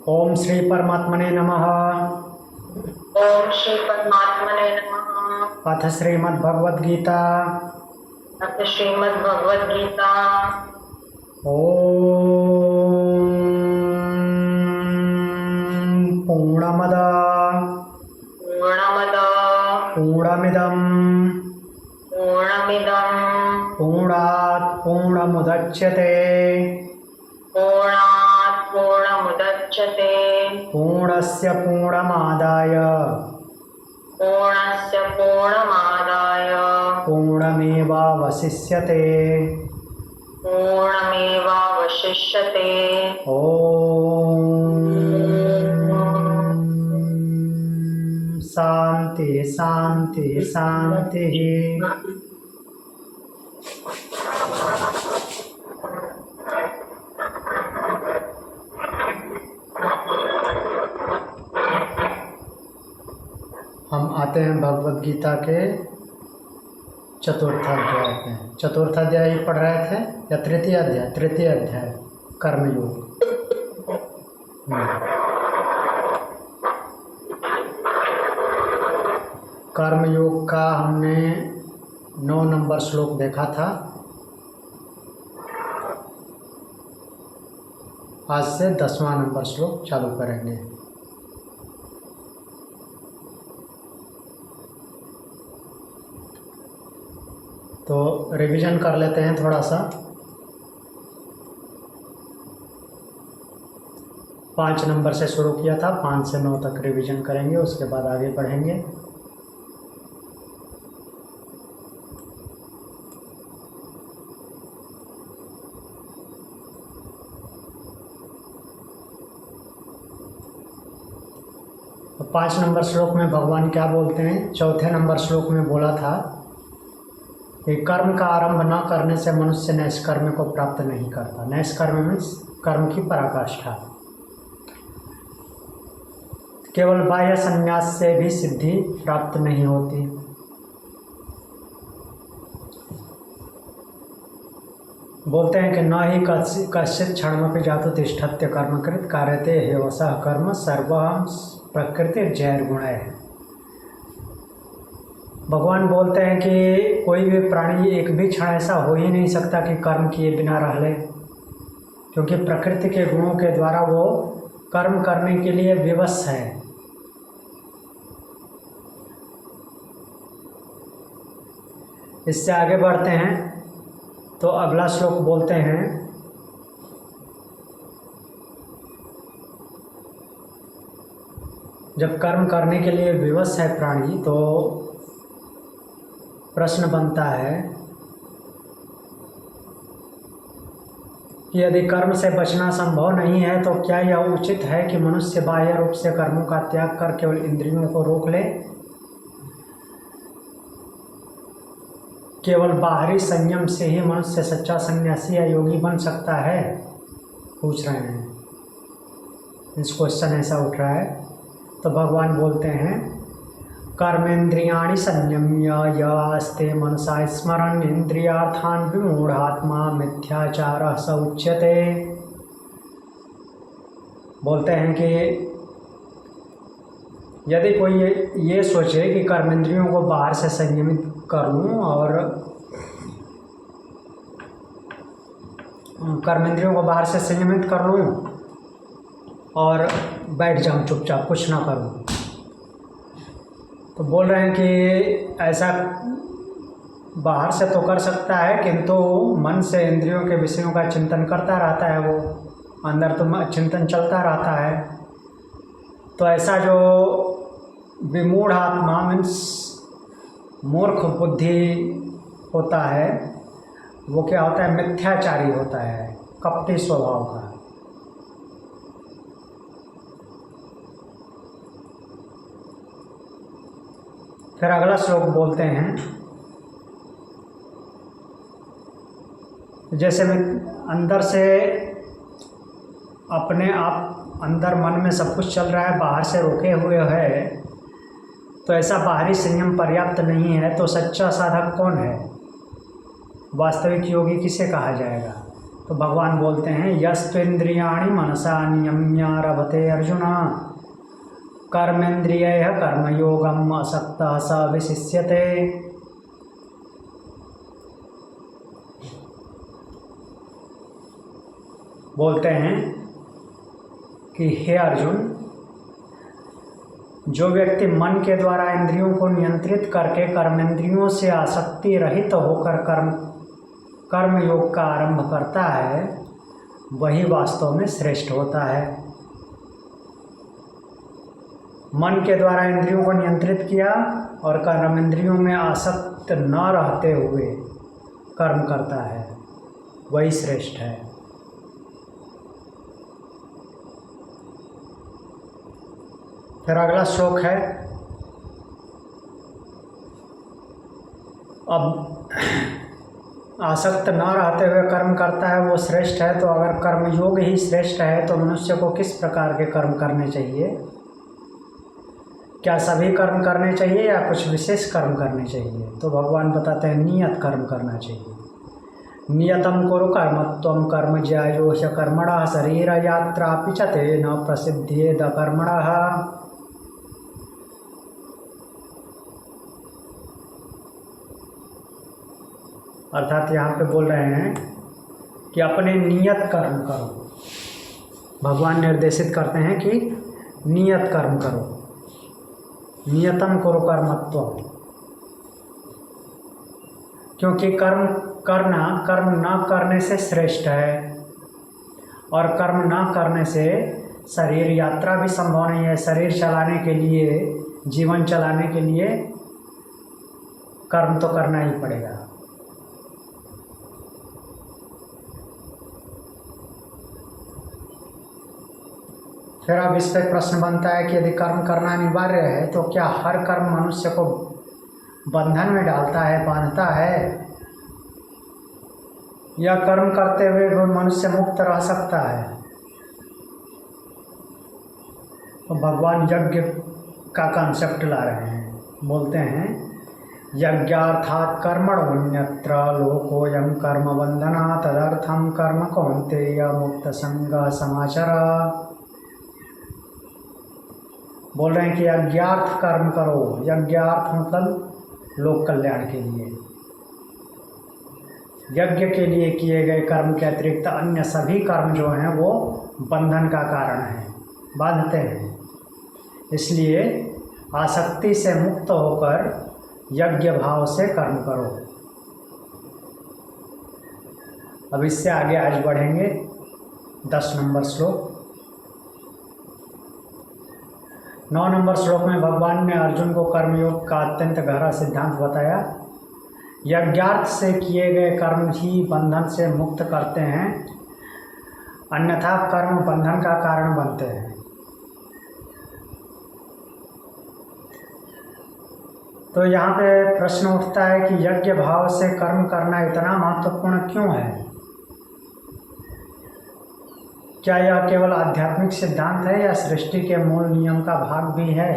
ओम श्री परमात्मने नमः। ओम श्री परमात्मने नमः। अथ श्रीमद्भगवद गीता। अथ श्रीमद् भगवद गीता। ओम पूर्णमद पूर्णमद पूर्णमिदं पूर्णमिदं पूर्णात् पूर्णमुदच्यते पूर्णात् पूर्णमुदच्यते पूर्णस्य पूर्णमादाय पूर्णस्य पूर्णमादाय पूर्णमेवावशिष्यते। पूर्णमेवावशिष्यते। ओम शांति शांति शांति। हम आते हैं भगवद गीता के चतुर्थाध्याय पे। चतुर्थाध्याय ही पढ़ रहे थे या तृतीय अध्याय कर्मयोग। कर्मयोग का हमने 9 नंबर श्लोक देखा था। आज से 10वां नंबर श्लोक चालू करेंगे। तो रिवीजन कर लेते हैं थोड़ा सा। 5 नंबर से शुरू किया था, 5 से 9 तक रिवीजन करेंगे, उसके बाद आगे बढ़ेंगे। तो 5 नंबर श्लोक में भगवान क्या बोलते हैं? चौथे नंबर श्लोक में बोला था कि कर्म का आरंभ न करने से मनुष्य नैष्कर्म्य को प्राप्त नहीं करता। नैष्कर्म्य मीन्स कर्म की पराकाष्ठा। केवल बाह्य संन्यास से भी सिद्धि प्राप्त नहीं होती। बोलते हैं कि न ही कश्चित क्षणमपि जातु तिष्ठत्य कर्मकृत कार्यते हेवसः कर्म सर्वं प्रकृति जैर्गुण है। भगवान बोलते हैं कि कोई भी प्राणी एक भी क्षण ऐसा हो ही नहीं सकता कि कर्म किए बिना रह ले, क्योंकि प्रकृति के गुणों के द्वारा वो कर्म करने के लिए विवश है। इससे आगे बढ़ते हैं तो अगला श्लोक बोलते हैं, जब कर्म करने के लिए विवश है प्राणी तो प्रश्न बनता है कि यदि कर्म से बचना संभव नहीं है तो क्या यह उचित है कि मनुष्य बाह्य रूप से कर्मों का त्याग कर केवल इंद्रियों को रोक ले? केवल बाहरी संयम से ही मनुष्य सच्चा सन्यासी या योगी बन सकता है? पूछ रहे हैं। इस क्वेश्चन ऐसा उठ रहा है तो भगवान बोलते हैं, कर्मेन्द्रियाणि संयम्य यास्ते मनसा स्मरन् इंद्रियार्थान् विमूढ़ात्मा मिथ्याचारः स उच्यते। बोलते हैं कि यदि कोई ये सोचे कि कर्मेंद्रियों को बाहर से संयमित कर लूँ और कर्मेंद्रियों को बाहर से संयमित कर लूँ और बैठ जाऊँ चुपचाप, कुछ ना करूँ, तो बोल रहे हैं कि ऐसा बाहर से तो कर सकता है, किंतु मन से इंद्रियों के विषयों का चिंतन करता रहता है, वो अंदर तो चिंतन चलता रहता है। तो ऐसा जो विमूढ़ आत्मा मीन्स मूर्ख बुद्धि होता है, वो क्या होता है? मिथ्याचारी होता है, कपटी स्वभाव का। फिर अगला श्लोक बोलते हैं, जैसे मैं अंदर से अपने आप अंदर मन में सब कुछ चल रहा है, बाहर से रोके हुए है, तो ऐसा बाहरी संयम पर्याप्त नहीं है, तो सच्चा साधक कौन है? वास्तविक योगी किसे कहा जाएगा? तो भगवान बोलते हैं यस्त्वेन्द्रियाणि मनसा नियम्य रभते अर्जुन कर्मेन्द्रियैः कर्मयोगम् असक्तः स विशिष्यते। बोलते हैं कि हे अर्जुन, जो व्यक्ति मन के द्वारा इंद्रियों को नियंत्रित करके कर्मेंद्रियों से आसक्ति रहित होकर कर्म योग का आरंभ करता है, वही वास्तव में श्रेष्ठ होता है। मन के द्वारा इंद्रियों को नियंत्रित किया और कर्मेंद्रियों में आसक्त न रहते हुए कर्म करता है, वही श्रेष्ठ है। फिर अगला श्लोक है, अब आसक्त न रहते हुए कर्म करता है वो श्रेष्ठ है। तो अगर कर्मयोग ही श्रेष्ठ है तो मनुष्य को किस प्रकार के कर्म करने चाहिए? क्या सभी कर्म करने चाहिए या कुछ विशेष कर्म करने चाहिए? तो भगवान बताते हैं नियत कर्म करना चाहिए। नियतम कुरु कर्मत्वम कर्म ज्यायो ह्यकर्मणः शरीर यात्रापि च ते न प्रसिद्धेद कर्मणः। अर्थात यहाँ पे बोल रहे हैं कि अपने नियत कर्म करो। भगवान निर्देशित करते हैं कि नियत कर्म करो। नियतम कुरु कर्मत्व, क्योंकि कर्म न करने से श्रेष्ठ है और कर्म न करने से शरीर यात्रा भी संभव नहीं है। शरीर चलाने के लिए, जीवन चलाने के लिए कर्म तो करना ही पड़ेगा। फिर अब इस पर प्रश्न बनता है कि यदि कर्म करना अनिवार्य है तो क्या हर कर्म मनुष्य को बंधन में डालता है, बांधता है, या कर्म करते हुए वो मनुष्य मुक्त रह सकता है? तो भगवान यज्ञ का कॉन्सेप्ट ला रहे हैं। बोलते हैं यज्ञार्थात् कर्मण्यत्र लोकोऽयं कर्म बंधना तदर्थं कर्म कौन्तेय मुक्त संग समाचर। बोल रहे हैं कि यज्ञार्थ कर्म करो। यज्ञार्थ मतलब लोक कल्याण के लिए। यज्ञ के लिए किए गए कर्म के अतिरिक्त अन्य सभी कर्म जो हैं वो बंधन का कारण है, बांधते हैं। इसलिए आसक्ति से मुक्त होकर यज्ञ भाव से कर्म करो। अब इससे आगे आज बढ़ेंगे 10 नंबर श्लोक। 9 नंबर श्लोक में भगवान ने अर्जुन को कर्मयोग का अत्यंत गहरा सिद्धांत बताया। यज्ञार्थ से किए गए कर्म ही बंधन से मुक्त करते हैं, अन्यथा कर्म बंधन का कारण बनते हैं। तो यहाँ पे प्रश्न उठता है कि यज्ञ भाव से कर्म करना इतना महत्वपूर्ण क्यों है? क्या यह केवल आध्यात्मिक सिद्धांत है या सृष्टि के मूल नियम का भाग भी है?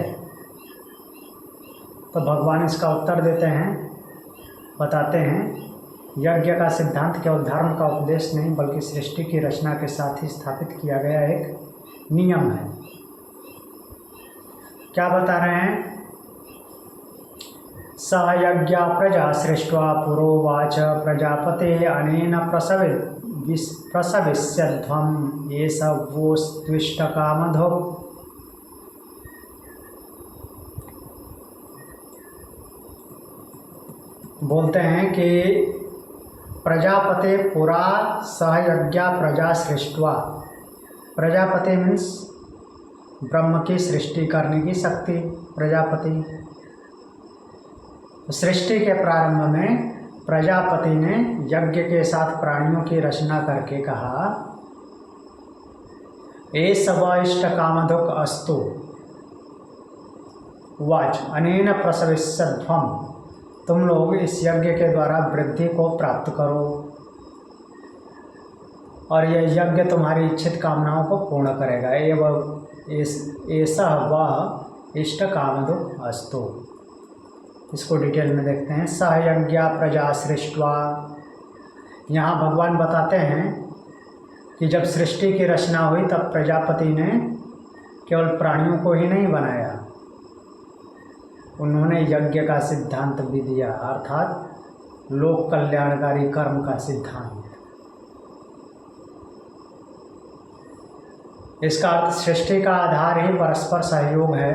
तो भगवान इसका उत्तर देते हैं, बताते हैं यज्ञ का सिद्धांत केवल धर्म का उपदेश नहीं बल्कि सृष्टि की रचना के साथ ही स्थापित किया गया एक नियम है। क्या बता रहे हैं? स यज्ञा प्रजा सृष्ट्वा पुरोवाच प्रजापते अनेन प्रसविष्यध्वम् एष वोस्त्विष्टकामधो। बोलते हैं कि प्रजापते पुरा सहयज्ञा प्रजा सृष्ट्वा। प्रजापति मीन्स ब्रह्म की सृष्टि करने की शक्ति, प्रजापति। सृष्टि के प्रारंभ में प्रजापति ने यज्ञ के साथ प्राणियों की रचना करके कहा एष व इष्टकामधुक् अस्तु वाच अनेन प्रसविष्यध्वम्। तुम लोग इस यज्ञ के द्वारा वृद्धि को प्राप्त करो और यह यज्ञ तुम्हारी इच्छित कामनाओं को पूर्ण करेगा। एषः वः इष्टकामधुक् अस्तु। इसको डिटेल में देखते हैं। सह यज्ञा प्रजा सृष्ट्वा। यहाँ भगवान बताते हैं कि जब सृष्टि की रचना हुई तब प्रजापति ने केवल प्राणियों को ही नहीं बनाया, उन्होंने यज्ञ का सिद्धांत भी दिया, अर्थात लोक कल्याणकारी कर्म का सिद्धांत। इसका अर्थ सृष्टि का आधार ही परस्पर सहयोग है,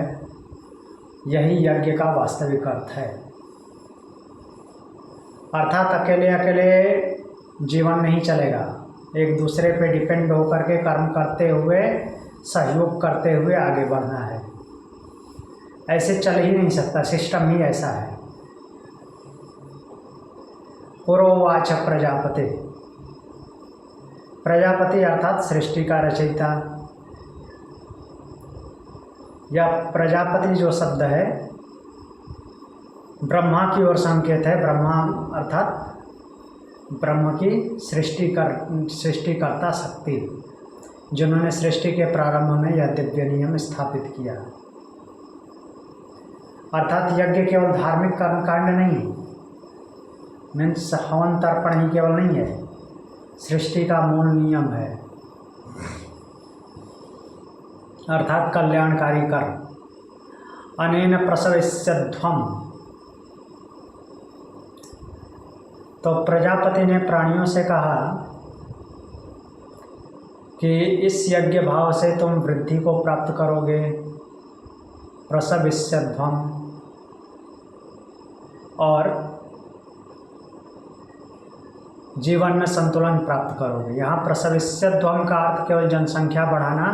यही यज्ञ का वास्तविक अर्थ है। अर्थात अकेले अकेले जीवन नहीं चलेगा, एक दूसरे पे डिपेंड होकर के कर्म करते हुए, सहयोग करते हुए आगे बढ़ना है। ऐसे चल ही नहीं सकता, सिस्टम ही ऐसा है। पुरोवाच प्रजापति, प्रजापति अर्थात सृष्टि का रचयिता। या प्रजापति जो शब्द है ब्रह्मा की ओर संकेत है। ब्रह्मा अर्थात ब्रह्म की सृष्टिकर्ता शक्ति, जिन्होंने सृष्टि के प्रारंभ में यह दिव्य नियम स्थापित किया। अर्थात यज्ञ केवल धार्मिक कर्मकांड नहीं, मीन्स हवन तर्पण ही केवल नहीं है, सृष्टि का मूल नियम है, अर्थात कल्याणकारी कर्म। अनेन प्रसविष्यध्वम, तो प्रजापति ने प्राणियों से कहा कि इस यज्ञ भाव से तुम वृद्धि को प्राप्त करोगे, प्रसविष्यध्वम, और जीवन में संतुलन प्राप्त करोगे। यहाँ प्रसविष्यध्वम का अर्थ केवल जनसंख्या बढ़ाना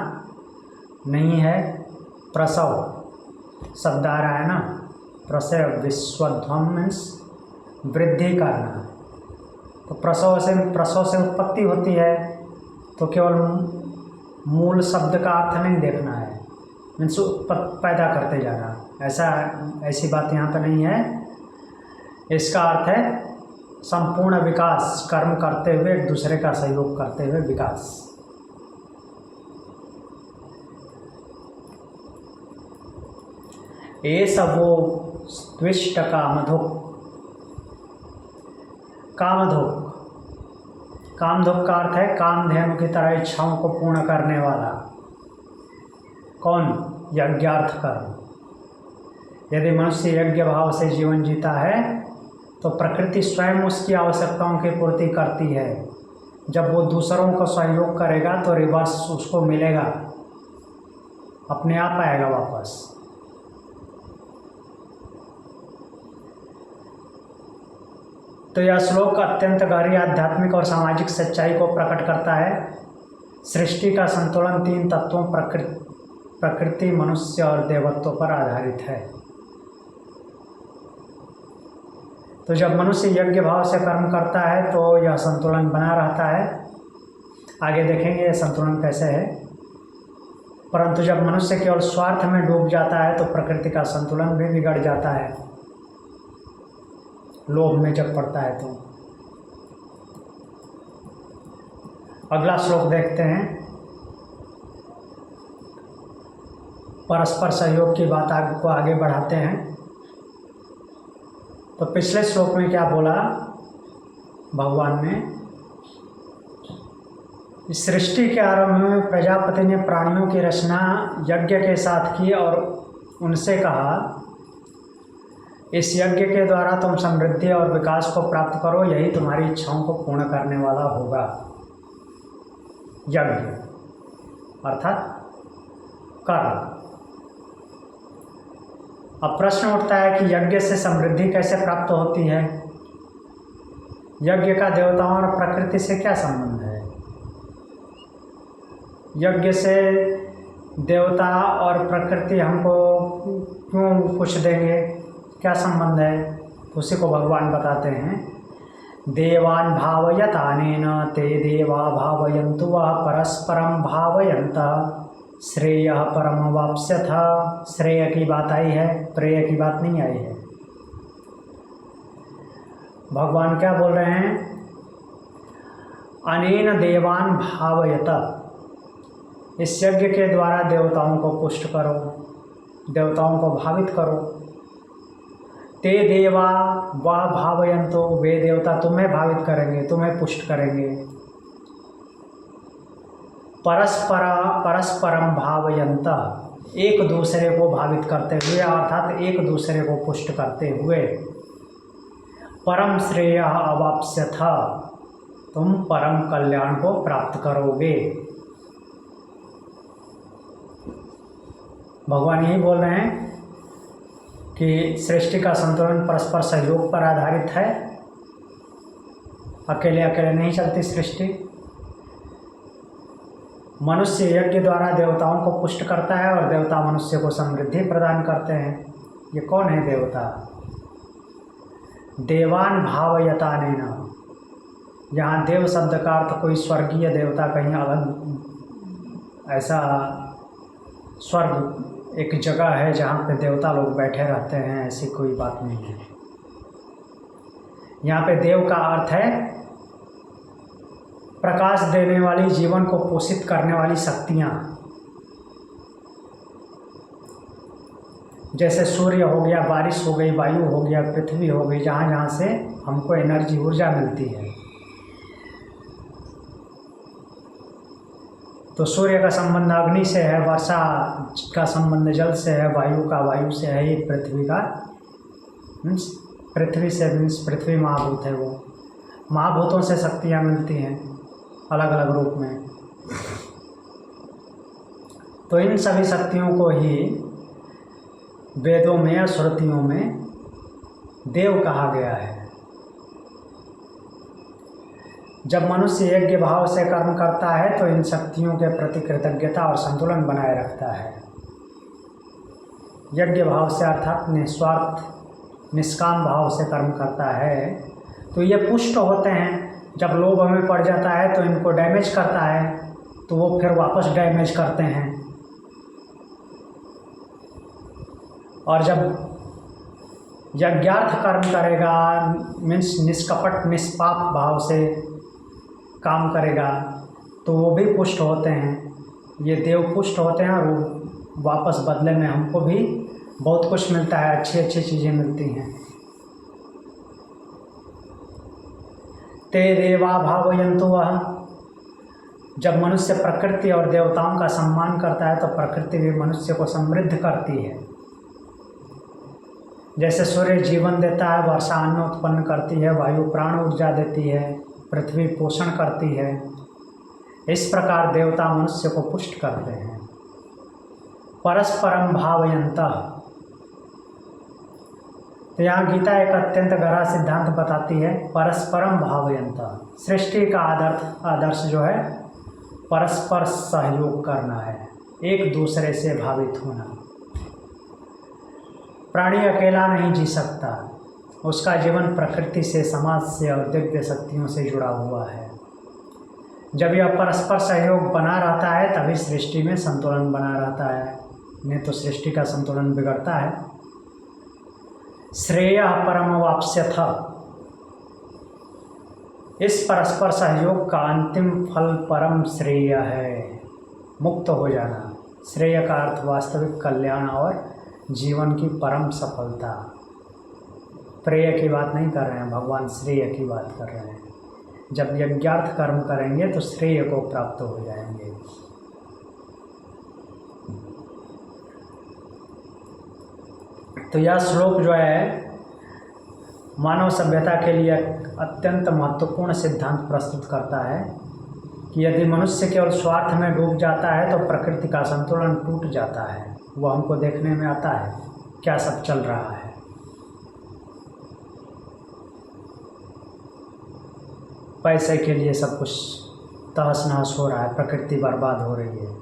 नहीं है, प्रसव शब्द आ रहा है ना, प्रसव विश्वध्वम मीन्स वृद्धि करना। तो प्रसव से उत्पत्ति होती है, तो केवल मूल शब्द का अर्थ नहीं देखना है, मीन्स पैदा करते जाना, ऐसी बात यहाँ पर नहीं है। इसका अर्थ है संपूर्ण विकास, कर्म करते हुए एक दूसरे का सहयोग करते हुए विकास। एष वो द्विष्ट कामधुक्, कामधुक् का अर्थ है कामधेनु की तरह इच्छाओं को पूर्ण करने वाला। कौन? यज्ञार्थ कर्म। यदि मनुष्य यज्ञ भाव से जीवन जीता है तो प्रकृति स्वयं उसकी आवश्यकताओं की पूर्ति करती है। जब वो दूसरों को सहयोग करेगा तो रिवर्स उसको मिलेगा, अपने आप आएगा वापस। तो यह श्लोक अत्यंत गहरी आध्यात्मिक और सामाजिक सच्चाई को प्रकट करता है। सृष्टि का संतुलन तीन तत्वों प्रकृति, मनुष्य और देवत्व पर आधारित है। तो जब मनुष्य यज्ञ भाव से कर्म करता है तो यह संतुलन बना रहता है। आगे देखेंगे यह संतुलन कैसे है। परंतु जब मनुष्य केवल स्वार्थ में डूब जाता है तो प्रकृति का संतुलन भी बिगड़ जाता है, लोभ में जब पड़ता है तो। अगला श्लोक देखते हैं। परस्पर सहयोग की बात को आगे बढ़ाते हैं। तो पिछले श्लोक में क्या बोला भगवान ने? इस सृष्टि के आरंभ में प्रजापति ने प्राणियों की रचना यज्ञ के साथ की और उनसे कहा, इस यज्ञ के द्वारा तुम समृद्धि और विकास को प्राप्त करो, यही तुम्हारी इच्छाओं को पूर्ण करने वाला होगा। यज्ञ अर्थात कर्म। अब प्रश्न उठता है कि यज्ञ से समृद्धि कैसे प्राप्त होती है? यज्ञ का देवताओं और प्रकृति से क्या संबंध है? यज्ञ से देवता और प्रकृति हमको क्यों कुछ देंगे, क्या संबंध है? उसी को भगवान बताते हैं। देवान् भावयतानेन ते देवा भावयन्तु वः परस्परं भावयन्तः श्रेयः परमवाप्स्यथ। श्रेय की बात आई है, प्रेय की बात नहीं आई है। भगवान क्या बोल रहे हैं? अनेन देवान् भावयत, इस यज्ञ के द्वारा देवताओं को पुष्ट करो, देवताओं को भावित करो। ते देवा वा भावयन्तो, वे देवता तुम्हें भावित करेंगे, तुम्हें पुष्ट करेंगे। परस्परम भावयन्तः, एक दूसरे को भावित करते हुए अर्थात एक दूसरे को पुष्ट करते हुए, परम श्रेय अवाप्स्यथ, तुम परम कल्याण को प्राप्त करोगे। भगवान यही बोल रहे हैं कि सृष्टि का संतुलन परस्पर सहयोग पर आधारित है। अकेले अकेले नहीं चलती सृष्टि। मनुष्य यज्ञ द्वारा देवताओं को पुष्ट करता है और देवता मनुष्य को समृद्धि प्रदान करते हैं। ये कौन है देवता? देवान भावयतानेन। यहाँ देव शब्द का अर्थ कोई स्वर्गीय देवता, कहीं अलग ऐसा स्वर्ग एक जगह है जहाँ पे देवता लोग बैठे रहते हैं, ऐसी कोई बात नहीं है। यहाँ पे देव का अर्थ है प्रकाश देने वाली, जीवन को पोषित करने वाली शक्तियाँ। जैसे सूर्य हो गया, बारिश हो गई, वायु हो गया, पृथ्वी हो गई, जहाँ जहाँ से हमको एनर्जी, ऊर्जा मिलती है। तो सूर्य का संबंध अग्नि से है, वर्षा का संबंध जल से है, वायु का वायु से है, ये पृथ्वी का मीन्स पृथ्वी से मीन्स पृथ्वी महाभूत है। वो महाभूतों से शक्तियाँ मिलती हैं अलग अलग रूप में। तो इन सभी शक्तियों को ही वेदों में या श्रुतियों में देव कहा गया है। जब मनुष्य यज्ञ भाव से कर्म करता है तो इन शक्तियों के प्रति कृतज्ञता और संतुलन बनाए रखता है। यज्ञ भाव से अर्थात निस्वार्थ निष्काम भाव से कर्म करता है तो ये पुष्ट होते हैं। जब लोभ हमें पड़ जाता है तो इनको डैमेज करता है, तो वो फिर वापस डैमेज करते हैं। और जब यज्ञार्थ कर्म करेगा मीन्स निष्कपट निष्पाप भाव से काम करेगा तो वो भी पुष्ट होते हैं। ये देव पुष्ट होते हैं और वो वापस बदले में हमको भी बहुत कुछ मिलता है, अच्छी अच्छी चीज़ें मिलती हैं। ते देवा भावयन्तु वह। जब मनुष्य प्रकृति और देवताओं का सम्मान करता है तो प्रकृति भी मनुष्य को समृद्ध करती है। जैसे सूर्य जीवन देता है, वर्षा अन्न उत्पन्न करती है, वायु प्राण ऊर्जा देती है, पृथ्वी पोषण करती है, इस प्रकार देवता मनुष्य को पुष्ट करते हैं। परस्परम भावयन्तः। तो यहाँ गीता एक अत्यंत गहरा सिद्धांत बताती है, परस्परम भावयन्तः। सृष्टि का आदर्श जो है परस्पर सहयोग करना है, एक दूसरे से भावित होना। प्राणी अकेला नहीं जी सकता, उसका जीवन प्रकृति से, समाज से और दिव्य शक्तियों से जुड़ा हुआ है। जब यह परस्पर सहयोग बना रहता है तभी सृष्टि में संतुलन बना रहता है, नहीं तो सृष्टि का संतुलन बिगड़ता है। श्रेय परमवाप्स्यथ। इस परस्पर सहयोग का अंतिम फल परम श्रेय है, मुक्त हो जाना। श्रेय का अर्थ वास्तविक कल्याण और जीवन की परम सफलता। प्रेय की बात नहीं कर रहे हैं भगवान, श्रेय की बात कर रहे हैं। जब यज्ञार्थ कर्म करेंगे तो श्रेय को प्राप्त हो जाएंगे। तो यह श्लोक जो है मानव सभ्यता के लिए अत्यंत महत्वपूर्ण सिद्धांत प्रस्तुत करता है कि यदि मनुष्य केवल स्वार्थ में डूब जाता है तो प्रकृति का संतुलन टूट जाता है। वो हमको देखने में आता है क्या सब चल रहा है। पैसे के लिए सब कुछ तहस नहस हो रहा है, प्रकृति बर्बाद हो रही है,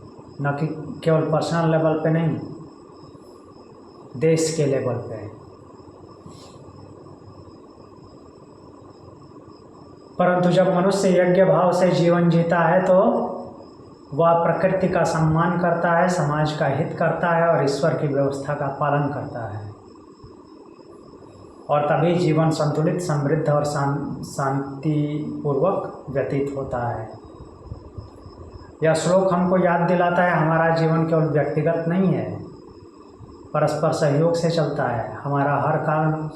न कि केवल पर्सनल लेवल पे नहीं, देश के लेवल पे। परंतु जब मनुष्य यज्ञ भाव से जीवन जीता है तो वह प्रकृति का सम्मान करता है, समाज का हित करता है और ईश्वर की व्यवस्था का पालन करता है, और तभी जीवन संतुलित, समृद्ध और शांतिपूर्वक व्यतीत होता है। यह श्लोक हमको याद दिलाता है हमारा जीवन केवल व्यक्तिगत नहीं है, परस्पर सहयोग से चलता है। हमारा हर काम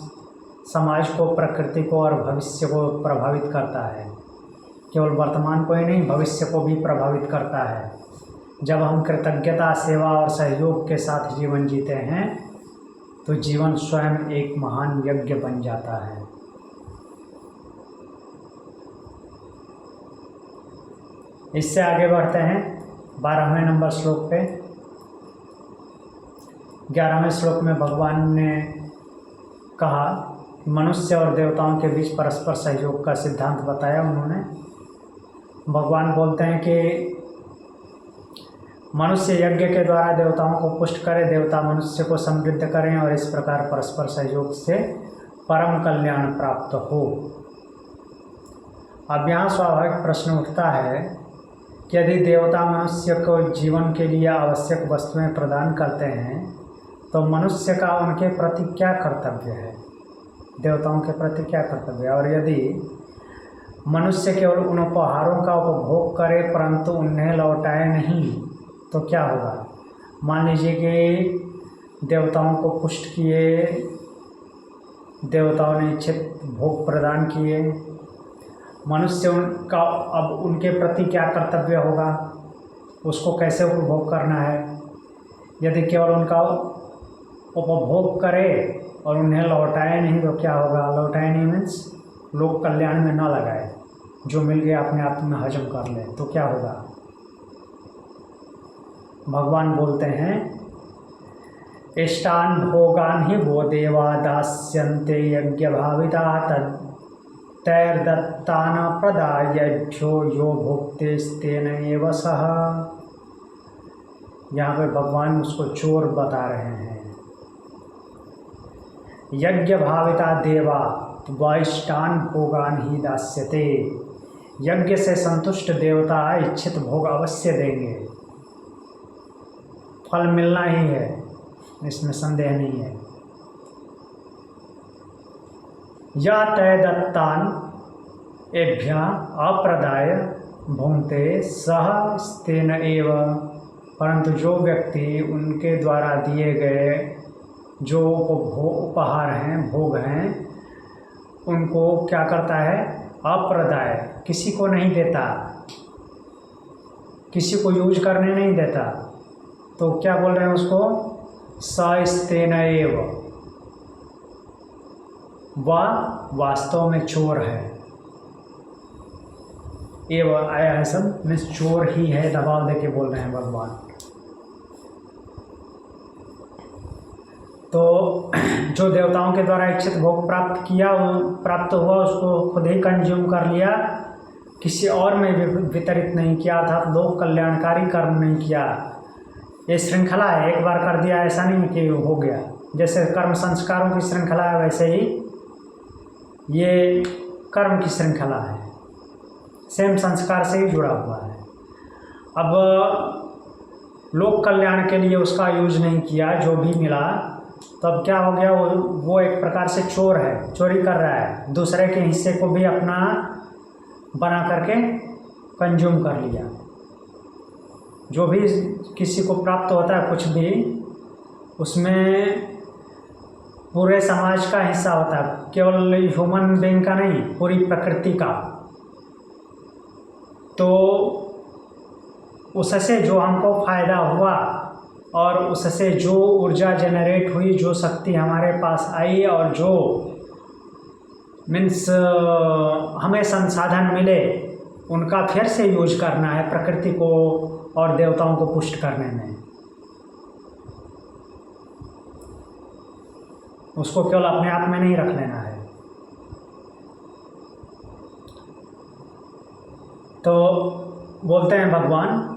समाज को, प्रकृति को और भविष्य को प्रभावित करता है, केवल वर्तमान को ही नहीं भविष्य को भी प्रभावित करता है। जब हम कृतज्ञता, सेवा और सहयोग के साथ जीवन जीते हैं तो जीवन स्वयं एक महान यज्ञ बन जाता है। इससे आगे बढ़ते हैं 12वें नंबर श्लोक पे। 11वें श्लोक में भगवान ने कहा, मनुष्य और देवताओं के बीच परस्पर सहयोग का सिद्धांत बताया उन्होंने। भगवान बोलते हैं कि मनुष्य यज्ञ के द्वारा देवताओं को पुष्ट करे, देवता मनुष्य को समृद्ध करें और इस प्रकार परस्पर सहयोग से परम कल्याण प्राप्त हो। अब यहाँ स्वाभाविक प्रश्न उठता है कि यदि देवता मनुष्य को जीवन के लिए आवश्यक वस्तुएं प्रदान करते हैं तो मनुष्य का उनके प्रति क्या कर्तव्य है, देवताओं के प्रति क्या कर्तव्य है। और यदि मनुष्य केवल उन उपहारों का उपभोग करे परंतु उन्हें लौटाए नहीं तो क्या होगा। मान लीजिए कि देवताओं को पुष्ट किए, देवताओं ने इच्छित भोग प्रदान किए, मनुष्य उनका अब उनके प्रति क्या कर्तव्य होगा, उसको कैसे उपभोग करना है। यदि केवल उनका उपभोग करे और उन्हें लौटाए नहीं तो क्या होगा। लौटाए नहीं मीन्स लोक कल्याण में न लगाए, जो मिल गया अपने आप में हजम कर ले तो क्या होगा। भगवान बोलते हैं, इष्टान भोगान ही वो देवा दास्यन्ते यज्ञ भाविता तैर्दत्तान प्रदायभ्यो यो भुक्तेस्तेन एव सह। यहाँ पे भगवान उसको चोर बता रहे हैं। यज्ञ भाविता देवा वैष्टान भोगान ही दास्यते। यज्ञ से संतुष्ट देवता इच्छित भोग अवश्य देंगे, फल मिलना ही है, इसमें संदेह नहीं है। या तय दत्तान एभ्य अप्रदाय भुंक्ते सह स्तेन एव। परंतु जो व्यक्ति उनके द्वारा दिए गए जो उपहार हैं, भोग हैं, उनको क्या करता है, अप्रदाय, किसी को नहीं देता, किसी को यूज करने नहीं देता, तो क्या बोल रहे हैं उसको, सस्तेन एव, वह वास्तव में चोर है। एव आया है सब मीन्स चोर ही है, दबाव देके बोल रहे हैं भगवान। तो जो देवताओं के द्वारा इच्छित भोग प्राप्त हुआ उसको खुद ही कंज्यूम कर लिया, किसी और में वितरित नहीं किया, अर्थात लोक कल्याणकारी कर्म नहीं किया। ये श्रृंखला है, एक बार कर दिया ऐसा नहीं कि हो गया। जैसे कर्म संस्कारों की श्रृंखला है वैसे ही ये कर्म की श्रृंखला है, सेम संस्कार से ही जुड़ा हुआ है। अब लोक कल्याण के लिए उसका यूज नहीं किया, जो भी मिला, तो अब क्या हो गया, वो एक प्रकार से चोर है, चोरी कर रहा है, दूसरे के हिस्से को भी अपना बना करके कंज्यूम कर लिया। जो भी किसी को प्राप्त होता है कुछ भी, उसमें पूरे समाज का हिस्सा होता है, केवल ह्यूमन बीइंग का नहीं, पूरी प्रकृति का। तो उससे जो हमको फायदा हुआ और उससे जो ऊर्जा जनरेट हुई, जो शक्ति हमारे पास आई और जो मीन्स हमें संसाधन मिले, उनका फिर से यूज करना है प्रकृति को और देवताओं को पुष्ट करने में। उसको केवल अपने आप में नहीं रख लेना है। तो बोलते हैं भगवान,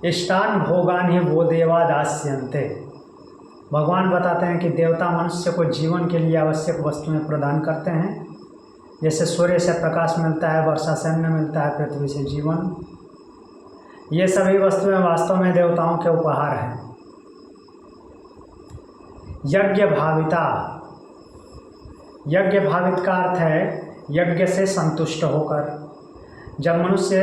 इष्टान भोगान ही वो देवा दास्यन्ते। भगवान बताते हैं कि देवता मनुष्य को जीवन के लिए आवश्यक वस्तुएं प्रदान करते हैं। जैसे सूर्य से प्रकाश मिलता है, वर्षा से अन्न मिलता है, पृथ्वी से जीवन। ये सभी वस्तुएं वास्तव में देवताओं के उपहार हैं। यज्ञ भाविता, यज्ञ भावित का अर्थ है यज्ञ से संतुष्ट होकर। जब मनुष्य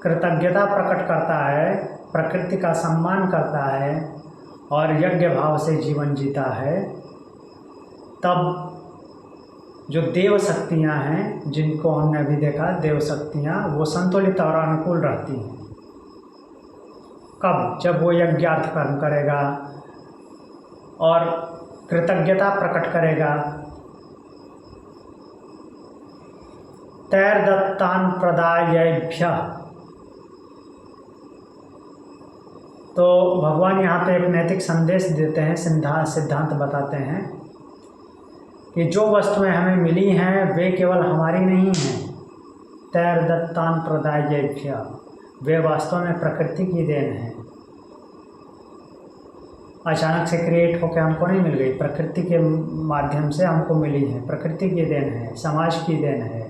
कृतज्ञता प्रकट करता है, प्रकृति का सम्मान करता है और यज्ञ भाव से जीवन जीता है, तब जो देव शक्तियाँ हैं, जिनको हमने अभी देखा, देव शक्तियाँ, वो संतुलित और अनुकूल रहती हैं। कब? जब वो यज्ञार्थ कर्म करेगा और कृतज्ञता प्रकट करेगा। तैर्दत्तान प्रदायभ्य। तो भगवान यहाँ पे एक नैतिक संदेश देते हैं, सिद्धांत बताते हैं कि जो वस्तुएं हमें मिली हैं वे केवल हमारी नहीं हैं। तैर्दत्तान प्रदायभ्य, वे वास्तव में प्रकृति की देन है। अचानक से क्रिएट होकर हमको नहीं मिल गई, प्रकृति के माध्यम से हमको मिली है, प्रकृति की देन है, समाज की देन है।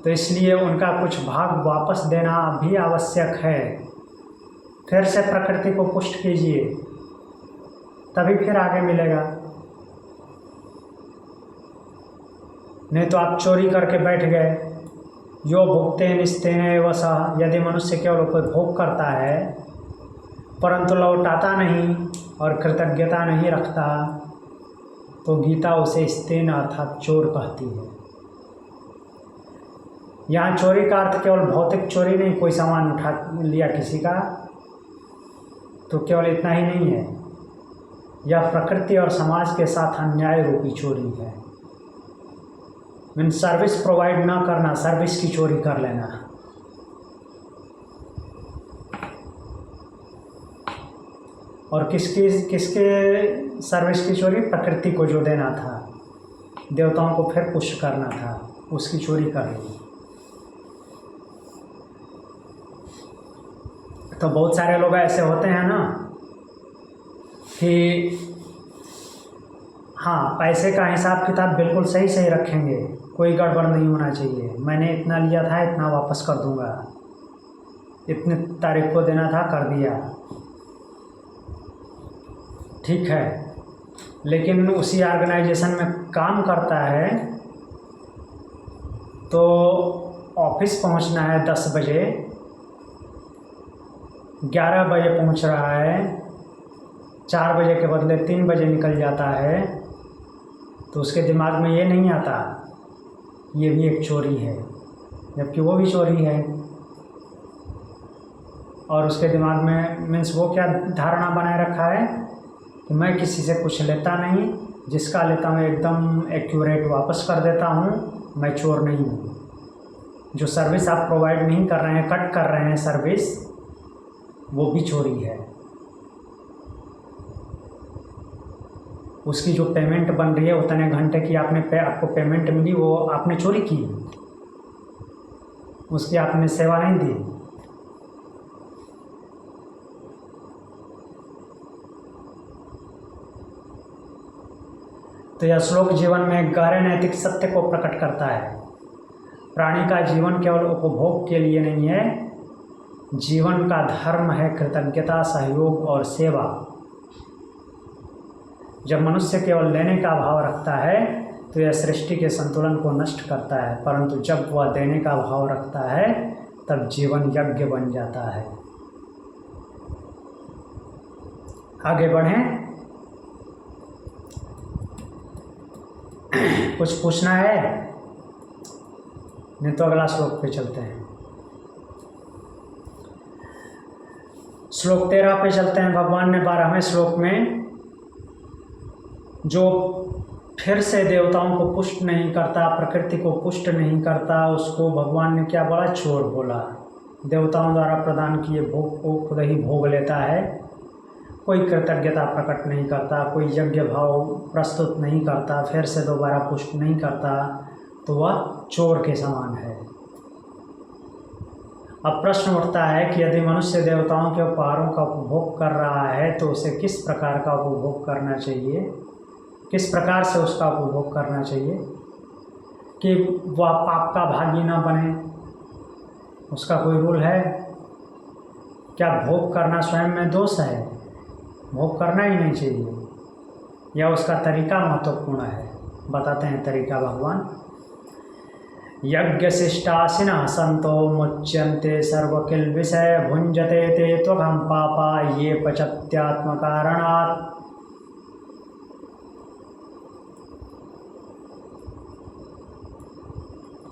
तो इसलिए उनका कुछ भाग वापस देना भी आवश्यक है। फिर से प्रकृति को पुष्ट कीजिए, तभी फिर आगे मिलेगा। नहीं तो आप चोरी करके बैठ गए। यो भुगते निस्तेने वसा। यदि मनुष्य केवल कोई भोग करता है परंतु लौटाता नहीं और कृतज्ञता नहीं रखता, तो गीता उसे स्तेन अर्थात चोर कहती है। यहाँ चोरी का अर्थ केवल भौतिक चोरी नहीं, कोई सामान उठा लिया किसी का, तो केवल इतना ही नहीं है। यह प्रकृति और समाज के साथ अन्याय रूपी चोरी है। मीन सर्विस प्रोवाइड ना करना, सर्विस की चोरी कर लेना। और किसके सर्विस की चोरी? प्रकृति को जो देना था, देवताओं को फिर पुष्ट करना था, उसकी चोरी कर ली। तो बहुत सारे लोग ऐसे होते हैं ना कि हाँ, पैसे का हिसाब किताब बिल्कुल सही रखेंगे, कोई गड़बड़ नहीं होना चाहिए। मैंने इतना लिया था, इतना वापस कर दूंगा, इतने तारीख को देना था, कर दिया, ठीक है। लेकिन उसी ऑर्गेनाइजेशन में काम करता है तो ऑफिस पहुंचना है 10 बजे, 11 बजे पहुंच रहा है, 4 बजे के बदले 3 बजे निकल जाता है, तो उसके दिमाग में ये नहीं आता ये भी एक चोरी है, जबकि वो भी चोरी है। और उसके दिमाग में मीन्स वो क्या धारणा बनाए रखा है कि मैं किसी से कुछ लेता नहीं, जिसका लेता हूँ एकदम एक्यूरेट वापस कर देता हूँ, मैं चोर नहीं हूँ। जो सर्विस आप प्रोवाइड नहीं कर रहे हैं, कट कर रहे हैं सर्विस, वो भी चोरी है। उसकी जो पेमेंट बन रही है, उतने घंटे की आपको पेमेंट मिली, वो आपने चोरी की, उसकी आपने सेवा नहीं दी। तो यह श्लोक जीवन में गहरे नैतिक सत्य को प्रकट करता है। प्राणी का जीवन केवल उपभोग के लिए नहीं है, जीवन का धर्म है कृतज्ञता, सहयोग और सेवा। जब मनुष्य केवल लेने का भाव रखता है तो यह सृष्टि के संतुलन को नष्ट करता है, परंतु जब वह देने का भाव रखता है तब जीवन यज्ञ बन जाता है। आगे बढ़ें। कुछ पूछना है? नहीं तो अगला श्लोक पे चलते हैं। श्लोक 13 पे चलते हैं। भगवान ने 12वें श्लोक में जो फिर से देवताओं को पुष्ट नहीं करता, प्रकृति को पुष्ट नहीं करता, उसको भगवान ने क्या बोला? चोर बोला। देवताओं द्वारा प्रदान किए भोग को खुद ही भोग लेता है, कोई कृतज्ञता प्रकट नहीं करता, कोई यज्ञ भाव प्रस्तुत नहीं करता, फिर से दोबारा पुष्ट नहीं करता, तो वह चोर के समान है। अब प्रश्न उठता है कि यदि मनुष्य देवताओं के उपहारों का उपभोग कर रहा है तो उसे किस प्रकार का उपभोग करना चाहिए, किस प्रकार से उसका उपभोग करना चाहिए कि वह पाप का भागी ना बने? उसका कोई रूल है क्या? भोग करना स्वयं में दोष है? भोग करना ही नहीं चाहिए, या उसका तरीका महत्वपूर्ण है? बताते हैं तरीका भगवान। यज्ञशिष्टासिनः संतो मुच्यन्ते सर्वकिल विषय भुंजते ते त्वघं पापा ये पचत्यात्मकारणात्।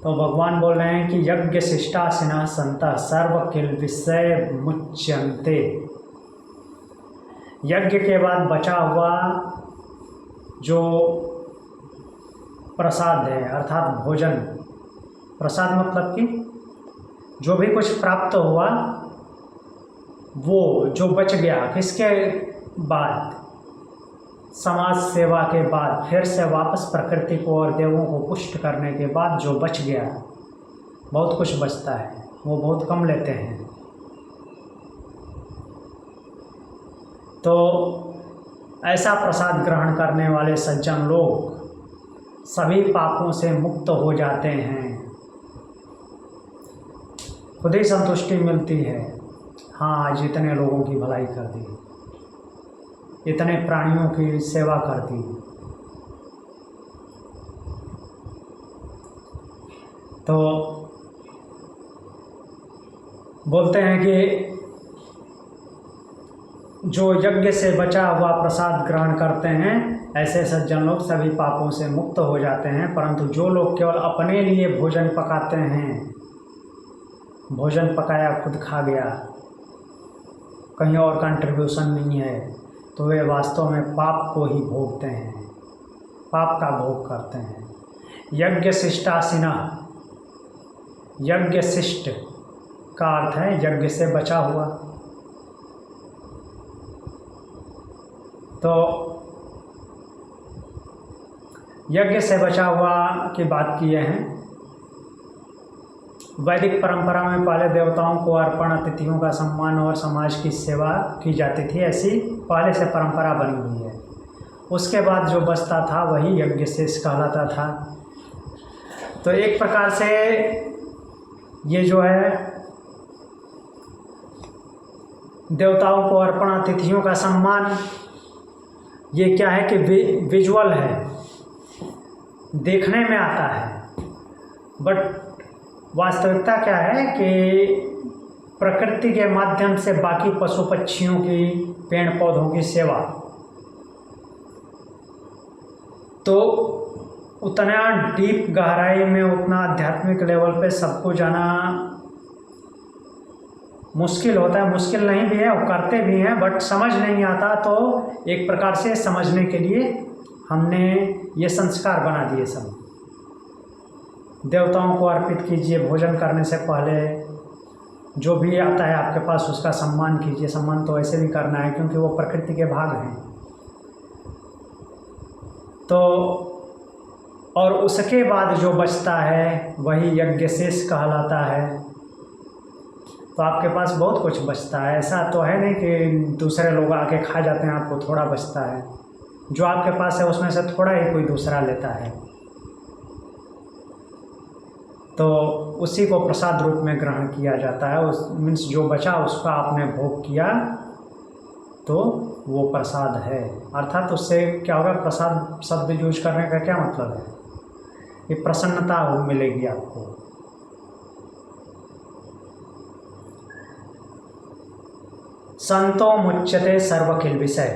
तो भगवान बोल रहे हैं कि यज्ञ शिष्टासिना संतः सर्व किल विषय मुच्यन्ते। यज्ञ के बाद बचा हुआ जो प्रसाद है अर्थात भोजन, प्रसाद मतलब कि जो भी कुछ प्राप्त हुआ वो जो बच गया, किसके बाद, समाज सेवा के बाद, फिर से वापस प्रकृति को और देवों को पुष्ट करने के बाद जो बच गया, बहुत कुछ बचता है, वो बहुत कम लेते हैं। तो ऐसा प्रसाद ग्रहण करने वाले सज्जन लोग सभी पापों से मुक्त हो जाते हैं, खुद ही संतुष्टि मिलती है। हाँ, आज इतने लोगों की भलाई कर दी, इतने प्राणियों की सेवा कर दी। तो बोलते हैं कि जो यज्ञ से बचा हुआ प्रसाद ग्रहण करते हैं ऐसे सज्जन लोग सभी पापों से मुक्त हो जाते हैं। परंतु जो लोग केवल अपने लिए भोजन पकाते हैं, भोजन पकाया खुद खा गया, कहीं और कंट्रीब्यूशन नहीं है, तो वे वास्तव में पाप को ही भोगते हैं, पाप का भोग करते हैं। यज्ञ शिष्टासिना, यज्ञ शिष्ट का अर्थ है यज्ञ से बचा हुआ। तो यज्ञ से बचा हुआ की बात किए हैं। वैदिक परंपरा में पहले देवताओं को अर्पण, अतिथियों का सम्मान और समाज की सेवा की जाती थी, ऐसी पहले से परंपरा बनी हुई है। उसके बाद जो बचता था वही यज्ञ शेष कहलाता था। तो एक प्रकार से ये जो है देवताओं को अर्पण, अतिथियों का सम्मान, ये क्या है कि विजुअल है, देखने में आता है, बट वास्तविकता क्या है कि प्रकृति के माध्यम से बाकी पशु पक्षियों की, पेड़ पौधों की सेवा। तो उतना डीप गहराई में, उतना आध्यात्मिक लेवल पे सबको जाना मुश्किल होता है। मुश्किल नहीं भी है, वो करते भी हैं, बट समझ नहीं आता। तो एक प्रकार से समझने के लिए हमने ये संस्कार बना दिए सब। देवताओं को अर्पित कीजिए, भोजन करने से पहले जो भी आता है आपके पास उसका सम्मान कीजिए। सम्मान तो ऐसे भी करना है क्योंकि वो प्रकृति के भाग हैं। तो और उसके बाद जो बचता है वही यज्ञ शेष कहलाता है। तो आपके पास बहुत कुछ बचता है, ऐसा तो है नहीं कि दूसरे लोग आके खा जाते हैं, आपको थोड़ा बचता है। जो आपके पास है उसमें से थोड़ा ही कोई दूसरा लेता है, तो उसी को प्रसाद रूप में ग्रहण किया जाता है। उस मीन्स जो बचा उसका आपने भोग किया तो वो प्रसाद है। अर्थात उससे क्या होगा, प्रसाद शब्द यूज करने का क्या मतलब है कि प्रसन्नता मिलेगी आपको। संतो मुच्यते सर्वकिल विषय,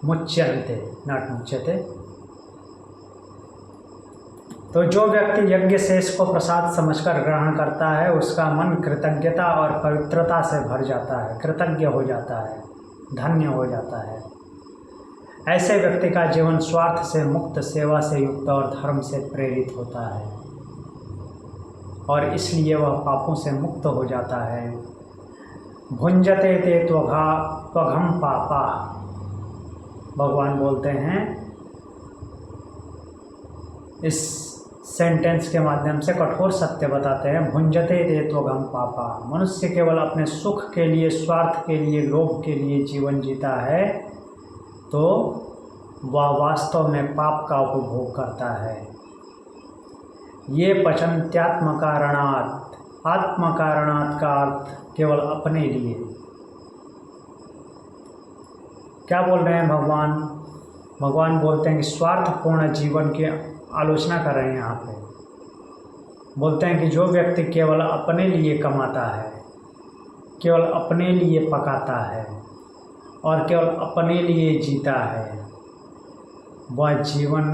मुच्यन्ते नॉट मुच्यते। तो जो व्यक्ति यज्ञ शेष को प्रसाद समझकर ग्रहण करता है उसका मन कृतज्ञता और पवित्रता से भर जाता है, कृतज्ञ हो जाता है, धन्य हो जाता है। ऐसे व्यक्ति का जीवन स्वार्थ से मुक्त, सेवा से युक्त और धर्म से प्रेरित होता है और इसलिए वह पापों से मुक्त हो जाता है। भुंजते ते त्वघम पापा, भगवान बोलते हैं इस सेंटेंस के माध्यम से कठोर सत्य बताते हैं। भुंजते ते त्वघम पापा, मनुष्य केवल अपने सुख के लिए, स्वार्थ के लिए, लोभ के लिए जीवन जीता है तो वह वास्तव में पाप का उपभोग करता है। ये पचन्त्यात्म कारणात्, आत्म कारणात् का अर्थ केवल अपने लिए। क्या बोल रहे हैं भगवान? भगवान बोलते हैं कि स्वार्थपूर्ण जीवन की आलोचना कर रहे हैं। यहाँ पे बोलते हैं कि जो व्यक्ति केवल अपने लिए कमाता है, केवल अपने लिए पकाता है और केवल अपने लिए जीता है, वह जीवन